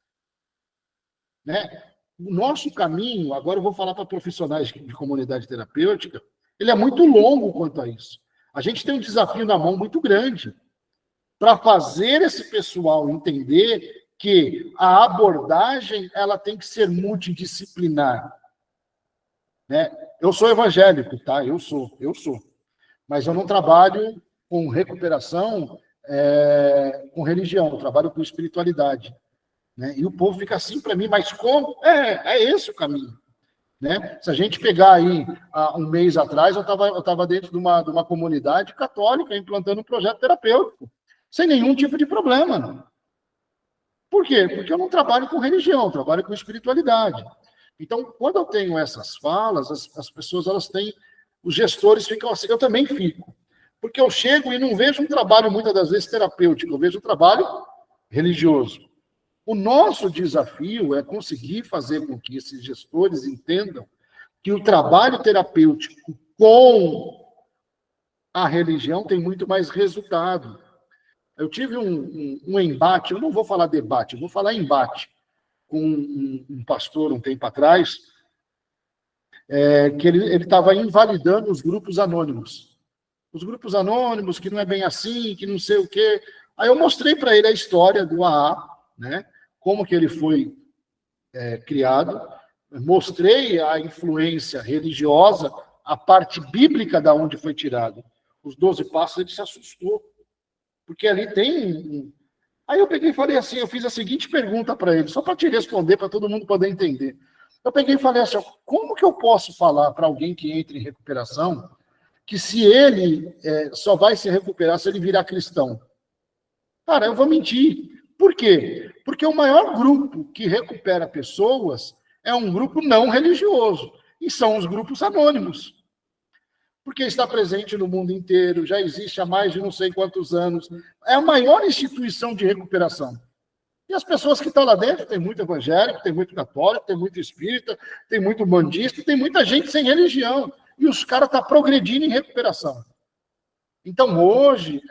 Né? O nosso caminho, agora eu vou falar para profissionais de comunidade terapêutica, ele é muito longo quanto a isso. A gente tem um desafio na mão muito grande para fazer esse pessoal entender que a abordagem ela tem que ser multidisciplinar. Né? Eu sou evangélico, tá? Eu sou. Mas eu não trabalho com recuperação, com religião, eu trabalho com espiritualidade. Né? E o povo fica assim para mim, mas como? É esse o caminho. Né? Se a gente pegar aí, há um mês atrás, eu estava dentro de uma comunidade católica implantando um projeto terapêutico, sem nenhum tipo de problema. Não. Por quê? Porque eu não trabalho com religião, eu trabalho com espiritualidade. Então, quando eu tenho essas falas, as pessoas, elas têm, os gestores ficam assim, eu também fico. Porque eu chego e não vejo um trabalho, muitas das vezes, terapêutico, eu vejo um trabalho religioso. O nosso desafio é conseguir fazer com que esses gestores entendam que o trabalho terapêutico com a religião tem muito mais resultado. Eu tive um embate, eu não vou falar debate, eu vou falar embate, com um pastor um tempo atrás, que ele estava invalidando os grupos anônimos. Os grupos anônimos, que não é bem assim, que não sei o quê. Aí eu mostrei para ele a história do AA, né? Como que ele foi criado, mostrei a influência religiosa, a parte bíblica da onde foi tirado. Os 12 passos, ele se assustou, porque ali tem... Aí eu peguei e falei assim, eu fiz a seguinte pergunta para ele, só para te responder, para todo mundo poder entender. Eu peguei e falei assim, como que eu posso falar para alguém que entra em recuperação que se ele só vai se recuperar se ele virar cristão? Cara, eu vou mentir. Por quê? Porque o maior grupo que recupera pessoas é um grupo não religioso, e são os grupos anônimos. Porque está presente no mundo inteiro, já existe há mais de não sei quantos anos. É a maior instituição de recuperação. E as pessoas que estão lá dentro, tem muito evangélico, tem muito católico, tem muito espírita, tem muito bandista, tem muita gente sem religião. E os caras estão progredindo em recuperação. Então, hoje,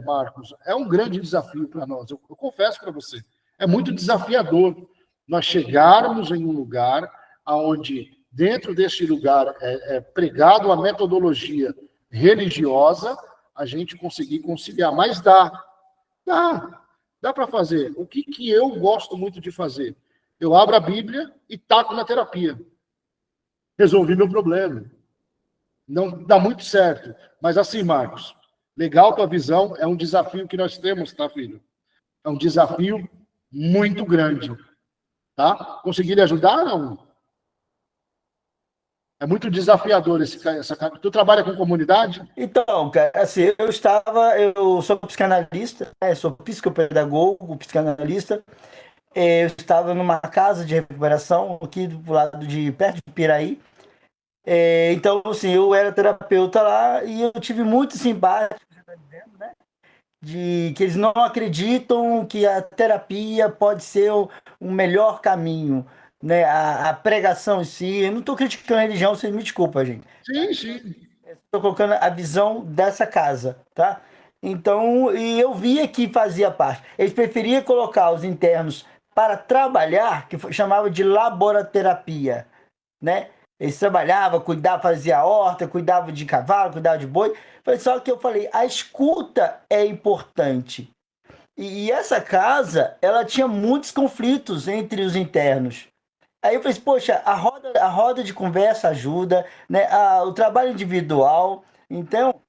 Marcos, é um grande desafio para nós. Eu confesso para você, é muito desafiador nós chegarmos em um lugar onde, dentro deste lugar, é pregado a metodologia religiosa, a gente conseguir conciliar. Mas dá para fazer. O que eu gosto muito de fazer? Eu abro a Bíblia e taco na terapia. Resolvi meu problema. Não dá muito certo. Mas assim, Marcos, legal tua visão, é um desafio que nós temos, tá, filho? É um desafio muito grande, tá? Consegui lhe ajudar, não? É muito desafiador essa... Tu trabalha com comunidade? Então, cara, assim, eu sou psicanalista, né? Sou psicopedagogo, psicanalista. Eu estava numa casa de recuperação aqui do lado de perto de Piraí. Então, assim, eu era terapeuta lá e eu tive muito esse embate, você está dizendo, né? De que eles não acreditam que a terapia pode ser o melhor caminho. né, a pregação em si. Eu não estou criticando a religião, vocês me desculpem, gente. Sim. Estou colocando a visão dessa casa, tá? Então, e eu via que fazia parte. Eles preferiam colocar os internos para trabalhar, que chamava de laboraterapia, né? Eles trabalhavam, cuidavam, fazia a horta, cuidavam de cavalo, cuidavam de boi. Só que eu falei, a escuta é importante. E essa casa, ela tinha muitos conflitos entre os internos. Aí eu falei, poxa, a roda de conversa ajuda, né? O trabalho individual. Então,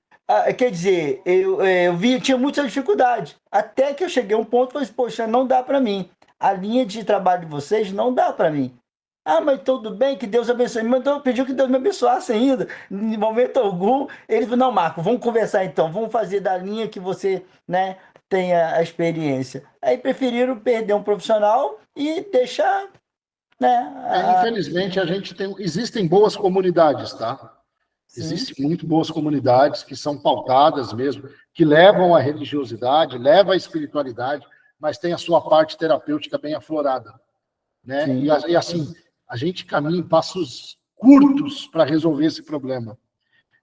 quer dizer, eu vi, tinha muita dificuldade. Até que eu cheguei a um ponto e falei, poxa, não dá para mim. A linha de trabalho de vocês não dá para mim. Ah, mas tudo bem, que Deus abençoe. Mas eu pedi que Deus me abençoasse ainda. Em momento algum, ele falou, não, Marco, vamos conversar então. Vamos fazer da linha que você, né, tenha a experiência. Aí preferiram perder um profissional e deixar, né? Infelizmente, existem boas comunidades, tá? Sim. Existem muito boas comunidades que são pautadas mesmo, que levam a religiosidade, levam a espiritualidade, mas tem a sua parte terapêutica bem aflorada, né? E assim, a gente caminha em passos curtos para resolver esse problema.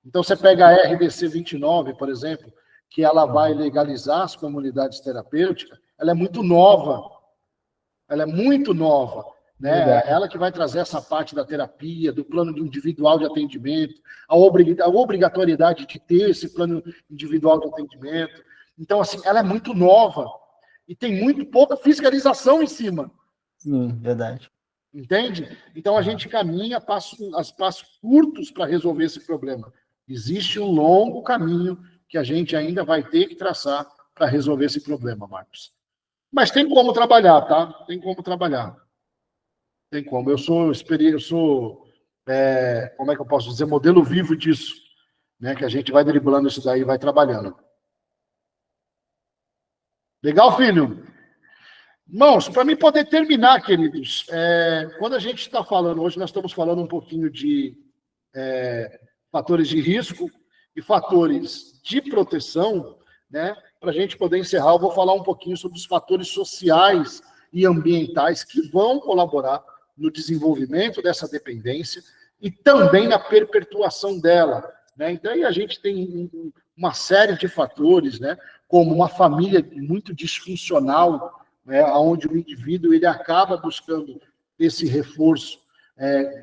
Então, você pega a RDC 29, por exemplo, que ela vai legalizar as comunidades terapêuticas, ela é muito nova. Ela é muito nova, né? Ela que vai trazer essa parte da terapia, do plano individual de atendimento, a obrigatoriedade de ter esse plano individual de atendimento. Então, assim, ela é muito nova e tem muito pouca fiscalização em cima. Sim, verdade. Entende? Então, a gente caminha a passos curtos para resolver esse problema. Existe um longo caminho que a gente ainda vai ter que traçar para resolver esse problema, Marcos. Mas tem como trabalhar, tá? Tem como trabalhar. Tem como. Eu sou como é que eu posso dizer, modelo vivo disso, né? Que a gente vai driblando isso daí e vai trabalhando. Legal, filho? Irmãos, para mim poder terminar, queridos, quando a gente está falando, hoje nós estamos falando um pouquinho de fatores de risco e fatores de proteção, né? Para a gente poder encerrar, eu vou falar um pouquinho sobre os fatores sociais e ambientais que vão colaborar no desenvolvimento dessa dependência e também na perpetuação dela, né? Então, aí a gente tem uma série de fatores, né? Como uma família muito disfuncional, né? Onde o indivíduo ele acaba buscando esse reforço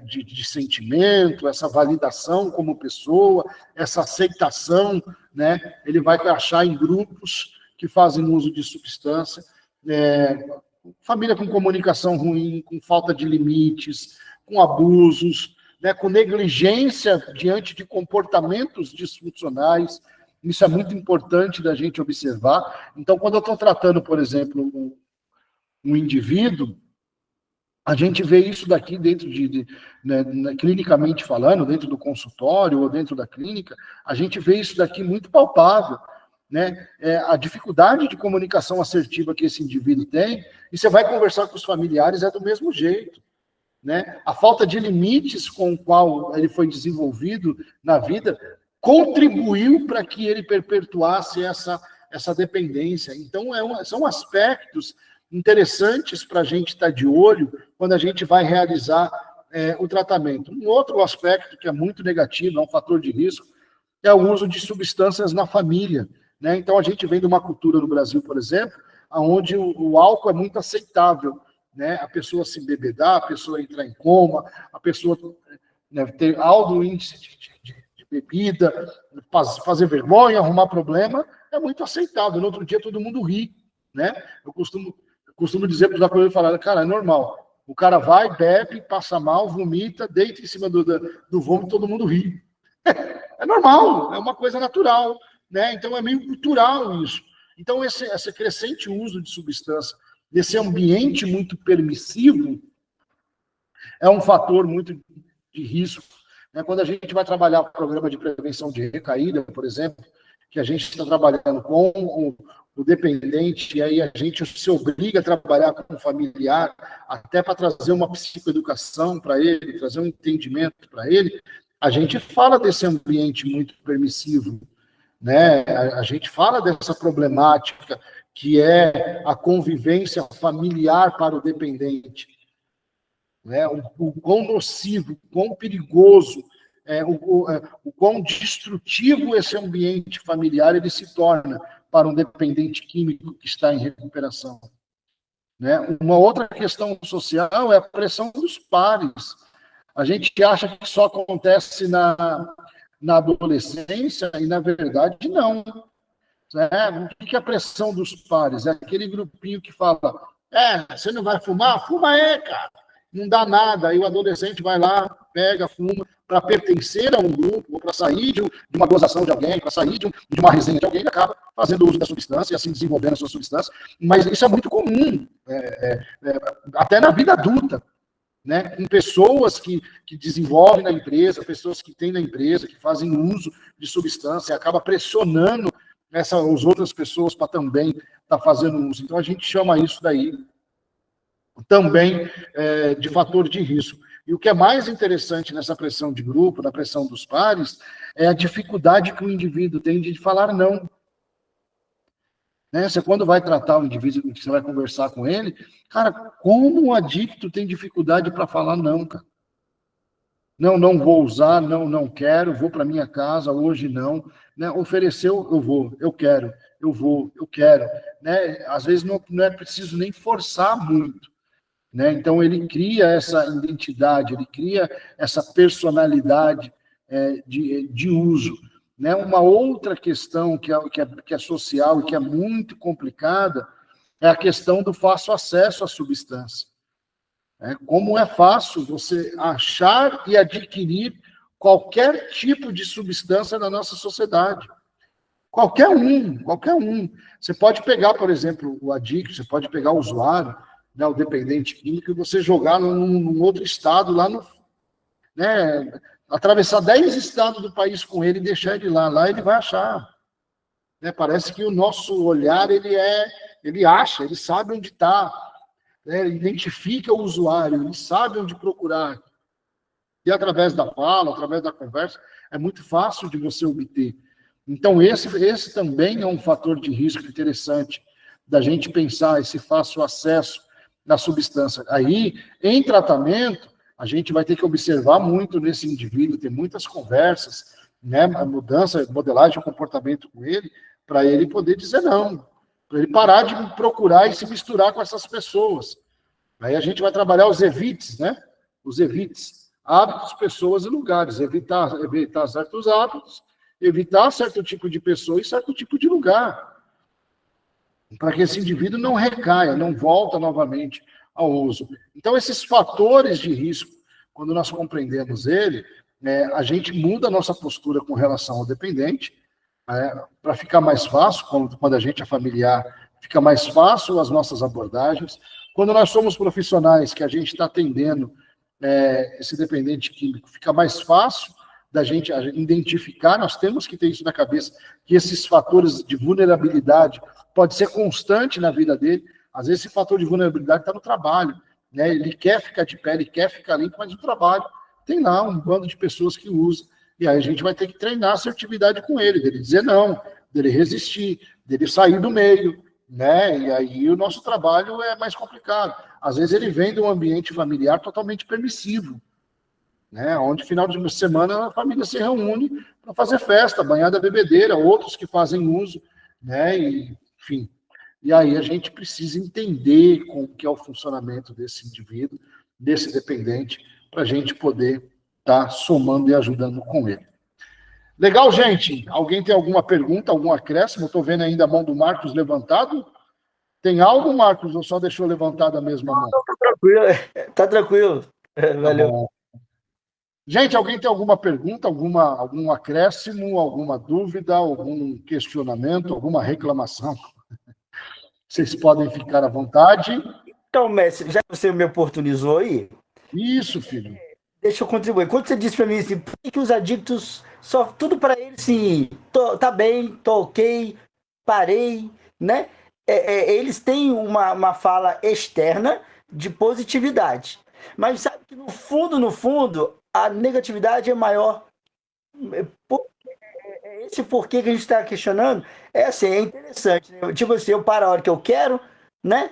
de sentimento, essa validação como pessoa, essa aceitação, né? Ele vai achar em grupos que fazem uso de substância, família com comunicação ruim, com falta de limites, com abusos, né? Com negligência diante de comportamentos disfuncionais. Isso é muito importante da gente observar. Então, quando eu estou tratando, por exemplo, um indivíduo, a gente vê isso daqui dentro clinicamente falando, dentro do consultório ou dentro da clínica, a gente vê isso daqui muito palpável, né? A dificuldade de comunicação assertiva que esse indivíduo tem, e você vai conversar com os familiares, é do mesmo jeito, né? A falta de limites com o qual ele foi desenvolvido na vida contribuiu para que ele perpetuasse essa dependência. Então, são aspectos interessantes para a gente estar de olho quando a gente vai realizar o tratamento. Um outro aspecto que é muito negativo, é um fator de risco, é o uso de substâncias na família, né? Então, a gente vem de uma cultura no Brasil, por exemplo, onde o álcool é muito aceitável, né? A pessoa se embebedar, a pessoa entrar em coma, a pessoa, né, ter alto índice de bebida, fazer vergonha, arrumar problema, é muito aceitável. No outro dia, todo mundo ri, né? Eu costumo dizer para os acolhedores, falar, cara, é normal. O cara vai, bebe, passa mal, vomita, deita em cima do vômito, todo mundo ri. É normal, é uma coisa natural, né? Então é meio cultural isso. Então esse crescente uso de substância, desse ambiente muito permissivo, é um fator muito de risco, né? Quando a gente vai trabalhar o programa de prevenção de recaída, por exemplo, que a gente está trabalhando com o dependente, e aí a gente se obriga a trabalhar com o familiar, até para trazer uma psicoeducação para ele, trazer um entendimento para ele, a gente fala desse ambiente muito permissivo, né? A gente fala dessa problemática que é a convivência familiar para o dependente. né? O quão nocivo, o quão perigoso, o quão destrutivo esse ambiente familiar ele se torna para um dependente químico que está em recuperação. Né? Uma outra questão social é a pressão dos pares. A gente acha que só acontece na adolescência e, na verdade, não. O que é a pressão dos pares? É aquele grupinho que fala, você não vai fumar? Fuma cara. Não dá nada. Aí o adolescente vai lá, pega, fuma, para pertencer a um grupo, ou para sair de uma gozação de alguém, para sair de uma resenha de alguém, ele acaba fazendo uso da substância e assim desenvolvendo a sua substância. Mas isso é muito comum, até na vida adulta. Né, com pessoas que desenvolvem na empresa, pessoas que têm na empresa, que fazem uso de substância, acaba pressionando as outras pessoas para também estar fazendo uso. Então, a gente chama isso daí também de fator de risco. E o que é mais interessante nessa pressão de grupo, na pressão dos pares, é a dificuldade que o indivíduo tem de falar não. Né? Você, quando vai tratar o indivíduo, você vai conversar com ele, cara, como um adicto tem dificuldade para falar não, cara? Não vou usar, não quero, vou para minha casa, hoje não. Né? Ofereceu, eu vou, eu quero, eu vou, eu quero. Né? Às vezes não é preciso nem forçar muito. Né? Então, ele cria essa identidade, ele cria essa personalidade de uso. Né? Uma outra questão que é social e que é muito complicada é a questão do fácil acesso à substância. Como é fácil você achar e adquirir qualquer tipo de substância na nossa sociedade. Qualquer um. Você pode pegar, por exemplo, o adicto, você pode pegar o usuário, né, o dependente químico, e você jogar num outro estado, lá no... Né, atravessar 10 estados do país com ele e deixar ele lá. Lá ele vai achar. Né, parece que o nosso olhar, ele acha, ele sabe onde está. Né, ele identifica o usuário, ele sabe onde procurar. E através da fala, através da conversa, é muito fácil de você obter. Então, esse também é um fator de risco interessante da gente pensar esse fácil acesso da substância. Aí, em tratamento, a gente vai ter que observar muito nesse indivíduo, ter muitas conversas, né, modelagem de comportamento com ele, para ele poder dizer não, para ele parar de procurar e se misturar com essas pessoas. Aí a gente vai trabalhar os evites, né? Os evites, hábitos, pessoas e lugares, evitar certos hábitos, evitar certo tipo de pessoa e certo tipo de lugar, para que esse indivíduo não recaia, não volta novamente ao uso. Então, esses fatores de risco, quando nós compreendemos ele, a gente muda a nossa postura com relação ao dependente, para ficar mais fácil, quando a gente é familiar, fica mais fácil as nossas abordagens. Quando nós somos profissionais, que a gente está atendendo esse dependente químico, fica mais fácil da gente identificar, nós temos que ter isso na cabeça, que esses fatores de vulnerabilidade pode ser constante na vida dele. Às vezes esse fator de vulnerabilidade está no trabalho, né? Ele quer ficar de pé, ele quer ficar limpo, mas no trabalho tem lá um bando de pessoas que usam, e aí a gente vai ter que treinar a assertividade com ele, dele dizer não, dele resistir, dele sair do meio, né? E aí o nosso trabalho é mais complicado. Às vezes ele vem de um ambiente familiar totalmente permissivo, né? Onde final de semana a família se reúne para fazer festa, banhada, bebedeira, outros que fazem uso, né? E, enfim. E aí a gente precisa entender como que é o funcionamento desse indivíduo, desse dependente, para a gente poder estar somando e ajudando com ele. Legal, gente? Alguém tem alguma pergunta, algum acréscimo? Estou vendo ainda a mão do Marcos levantado. Tem algo, Marcos, ou só deixou levantada a mesma mão? Não, tá tranquilo. Tá tranquilo. Valeu. Tá. Gente, alguém tem alguma pergunta, algum acréscimo, alguma dúvida, algum questionamento, alguma reclamação? Vocês podem ficar à vontade. Então, mestre, já que você me oportunizou aí... Isso, filho. Deixa eu contribuir. Quando você disse para mim assim, por que os adictos, só tudo para eles sim, tá bem, tô ok, parei, né? Eles têm uma fala externa de positividade. Mas sabe que no fundo, a negatividade é maior. Esse porquê que a gente está questionando é assim, é interessante. Né? Tipo assim, eu paro a hora que eu quero, né?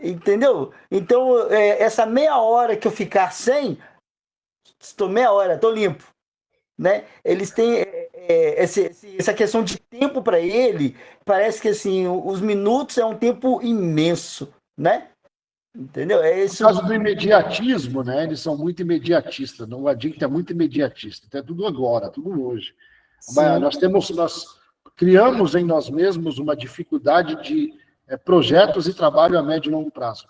Entendeu? Então, essa meia hora que eu ficar sem, estou meia hora, estou limpo. Né? Eles têm essa questão de tempo para ele, parece que assim, os minutos é um tempo imenso, né? Entendeu? É No isso. caso do imediatismo, né? Eles são muito imediatistas. O adicto é muito imediatista. Então é tudo agora, tudo hoje. Nós criamos em nós mesmos uma dificuldade de projetos e trabalho a médio e longo prazo.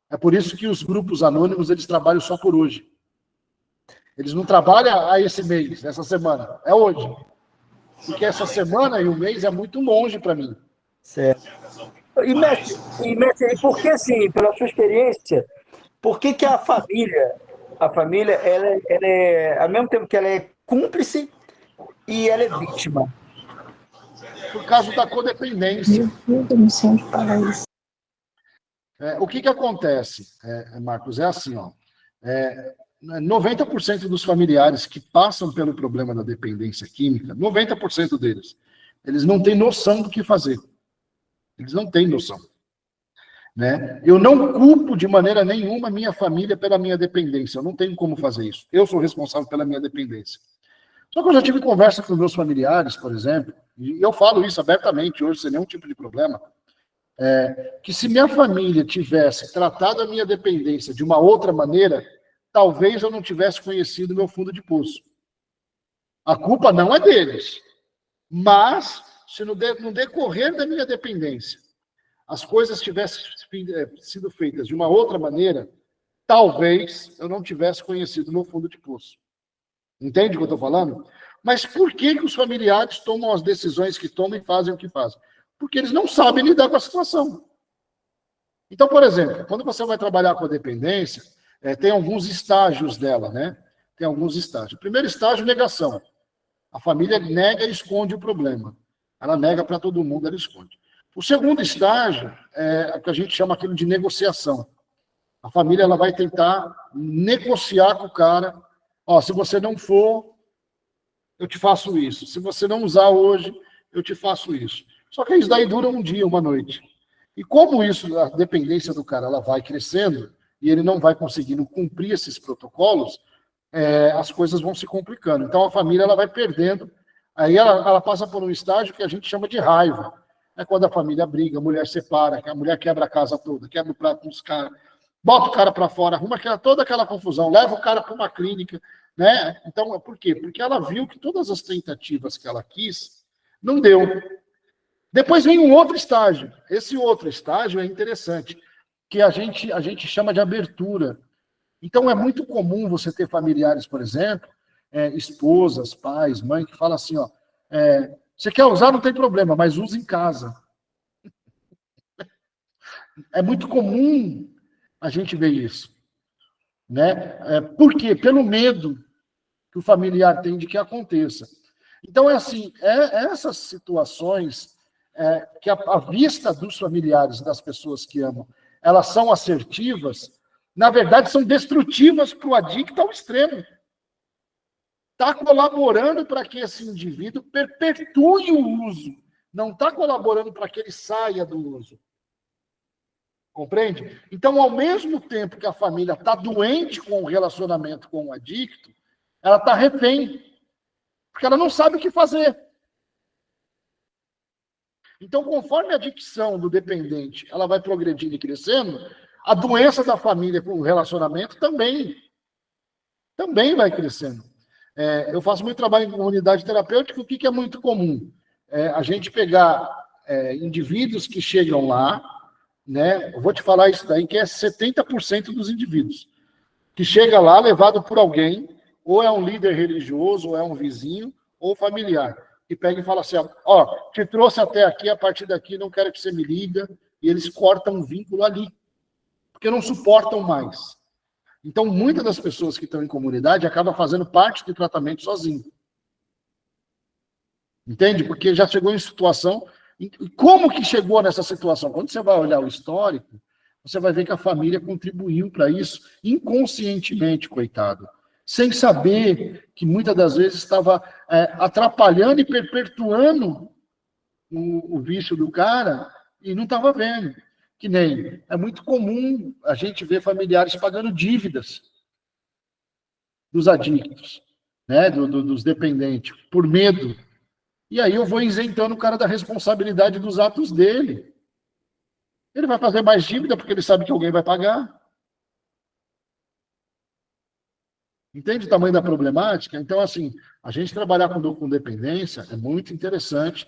É por isso que os grupos anônimos eles trabalham só por hoje. Eles não trabalham esse mês, essa semana. É hoje. Porque essa semana e o mês é muito longe para mim. Certo. E, mestre, por que assim, pela sua experiência, por que a família, ela é, ao mesmo tempo que ela é cúmplice e ela é vítima? Por causa da codependência. O que acontece, Marcos? É assim, ó. 90% dos familiares que passam pelo problema da dependência química, 90% deles, eles não têm noção do que fazer. Eles não têm noção. Né? Eu não culpo de maneira nenhuma minha família pela minha dependência. Eu não tenho como fazer isso. Eu sou responsável pela minha dependência. Só que eu já tive conversa com meus familiares, por exemplo, e eu falo isso abertamente hoje, sem nenhum tipo de problema, que se minha família tivesse tratado a minha dependência de uma outra maneira, talvez eu não tivesse conhecido meu fundo de poço. A culpa não é deles. Mas, se no decorrer da minha dependência, as coisas tivessem sido feitas de uma outra maneira, talvez eu não tivesse conhecido meu fundo de poço. Entende o que eu estou falando? Mas por que os familiares tomam as decisões que tomam e fazem o que fazem? Porque eles não sabem lidar com a situação. Então, por exemplo, quando você vai trabalhar com a dependência, tem alguns estágios dela, né? Tem alguns estágios. O primeiro estágio, negação. A família nega e esconde o problema. Ela nega para todo mundo, ela esconde. O segundo estágio é o que a gente chama aquilo de negociação. A família ela vai tentar negociar com o cara. Ó, se você não for, eu te faço isso. Se você não usar hoje, eu te faço isso. Só que isso daí dura um dia, uma noite. E como isso, a dependência do cara, ela vai crescendo e ele não vai conseguindo cumprir esses protocolos, as coisas vão se complicando. Então a família ela vai perdendo. Aí ela passa por um estágio que a gente chama de raiva. É quando a família briga, a mulher separa, a mulher quebra a casa toda, quebra o prato com os caras, bota o cara para fora, arruma toda aquela confusão, leva o cara para uma clínica, né? Então, por quê? Porque ela viu que todas as tentativas que ela quis, não deu. Depois vem um outro estágio. Esse outro estágio é interessante, que a gente chama de abertura. Então, é muito comum você ter familiares, por exemplo, esposas, pais, mãe, que falam assim, ó, você quer usar, não tem problema, mas usa em casa. É muito comum a gente ver isso. Né? Por quê? Pelo medo que o familiar tem de que aconteça. Então, assim, essas situações que a vista dos familiares, das pessoas que amam, elas são assertivas, na verdade, são destrutivas para o adicto ao extremo. Está colaborando para que esse indivíduo perpetue o uso. Não está colaborando para que ele saia do uso. Compreende? Então, ao mesmo tempo que a família está doente com o relacionamento com o adicto, ela está refém. Porque ela não sabe o que fazer. Então, conforme a adicção do dependente ela vai progredindo e crescendo, a doença da família com o relacionamento também vai crescendo. Eu faço muito trabalho em comunidade terapêutica, o que é muito comum? A gente pegar indivíduos que chegam lá, né? Eu vou te falar isso daí, que é 70% dos indivíduos, que chega lá levado por alguém, ou é um líder religioso, ou é um vizinho, ou familiar, que pega e fala assim, ó, te trouxe até aqui, a partir daqui não quero que você me liga, e eles cortam um vínculo ali, porque não suportam mais. Então, muitas das pessoas que estão em comunidade acabam fazendo parte do tratamento sozinho. Entende? Porque já chegou em situação... E como que chegou nessa situação? Quando você vai olhar o histórico, você vai ver que a família contribuiu para isso inconscientemente, coitado. Sem saber que muitas das vezes estava atrapalhando e perpetuando o vício do cara e não estava vendo. Que nem, é muito comum a gente ver familiares pagando dívidas dos adictos, né, dos dependentes, por medo. E aí eu vou isentando o cara da responsabilidade dos atos dele. Ele vai fazer mais dívida porque ele sabe que alguém vai pagar. Entende o tamanho da problemática? Então, assim, a gente trabalhar com dependência é muito interessante,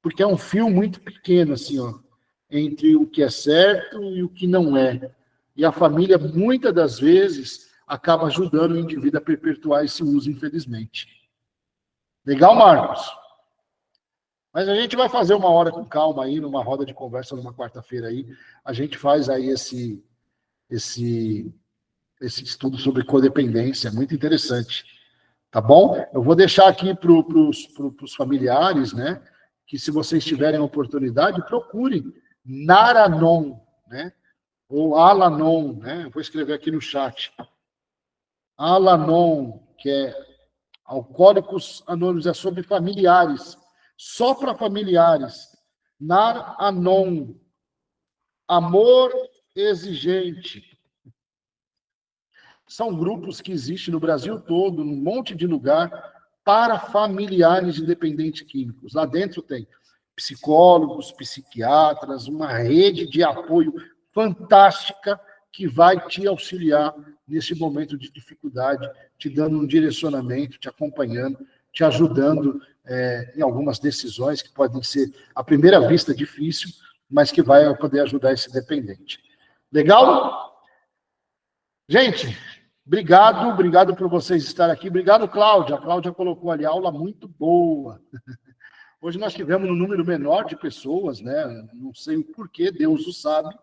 porque é um fio muito pequeno, assim, ó, entre o que é certo e o que não é. E a família, muitas das vezes, acaba ajudando o indivíduo a perpetuar esse uso, infelizmente. Legal, Marcos? Mas a gente vai fazer uma hora com calma aí, numa roda de conversa, numa quarta-feira aí. A gente faz aí esse estudo sobre codependência, muito interessante. Tá bom? Eu vou deixar aqui para os familiares, né? Que se vocês tiverem a oportunidade, procurem Naranon, né? Ou Alanon, né? Vou escrever aqui no chat. Alanon, que é Alcoólicos Anônimos, é sobre familiares. Só para familiares. Naranon, amor exigente. São grupos que existem no Brasil todo, num monte de lugar, para familiares de dependentes químicos. Lá dentro tem psicólogos, psiquiatras, uma rede de apoio fantástica que vai te auxiliar nesse momento de dificuldade, te dando um direcionamento, te acompanhando, te ajudando em algumas decisões que podem ser, à primeira vista, difícil, mas que vai poder ajudar esse dependente. Legal? Gente, obrigado por vocês estarem aqui. Obrigado, Cláudia. A Cláudia colocou ali aula muito boa. Hoje nós tivemos um número menor de pessoas, né? Não sei o porquê, Deus o sabe.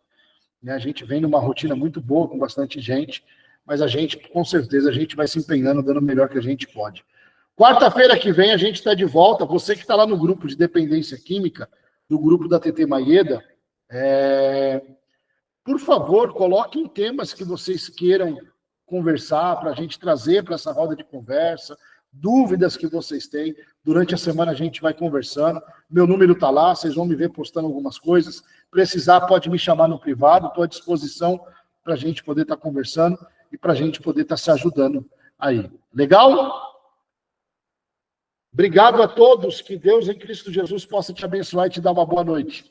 A gente vem numa rotina muito boa, com bastante gente, mas a gente, com certeza, a gente vai se empenhando, dando o melhor que a gente pode. Quarta-feira que vem a gente está de volta. Você que está lá no grupo de dependência química, do grupo da TT Maeda, por favor, coloquem temas que vocês queiram conversar, para a gente trazer para essa roda de conversa, dúvidas que vocês têm. Durante a semana a gente vai conversando. Meu número está lá, vocês vão me ver postando algumas coisas. Precisar, pode me chamar no privado, estou à disposição para a gente poder estar conversando e para a gente poder estar se ajudando aí. Legal? Obrigado a todos, que Deus em Cristo Jesus possa te abençoar e te dar uma boa noite.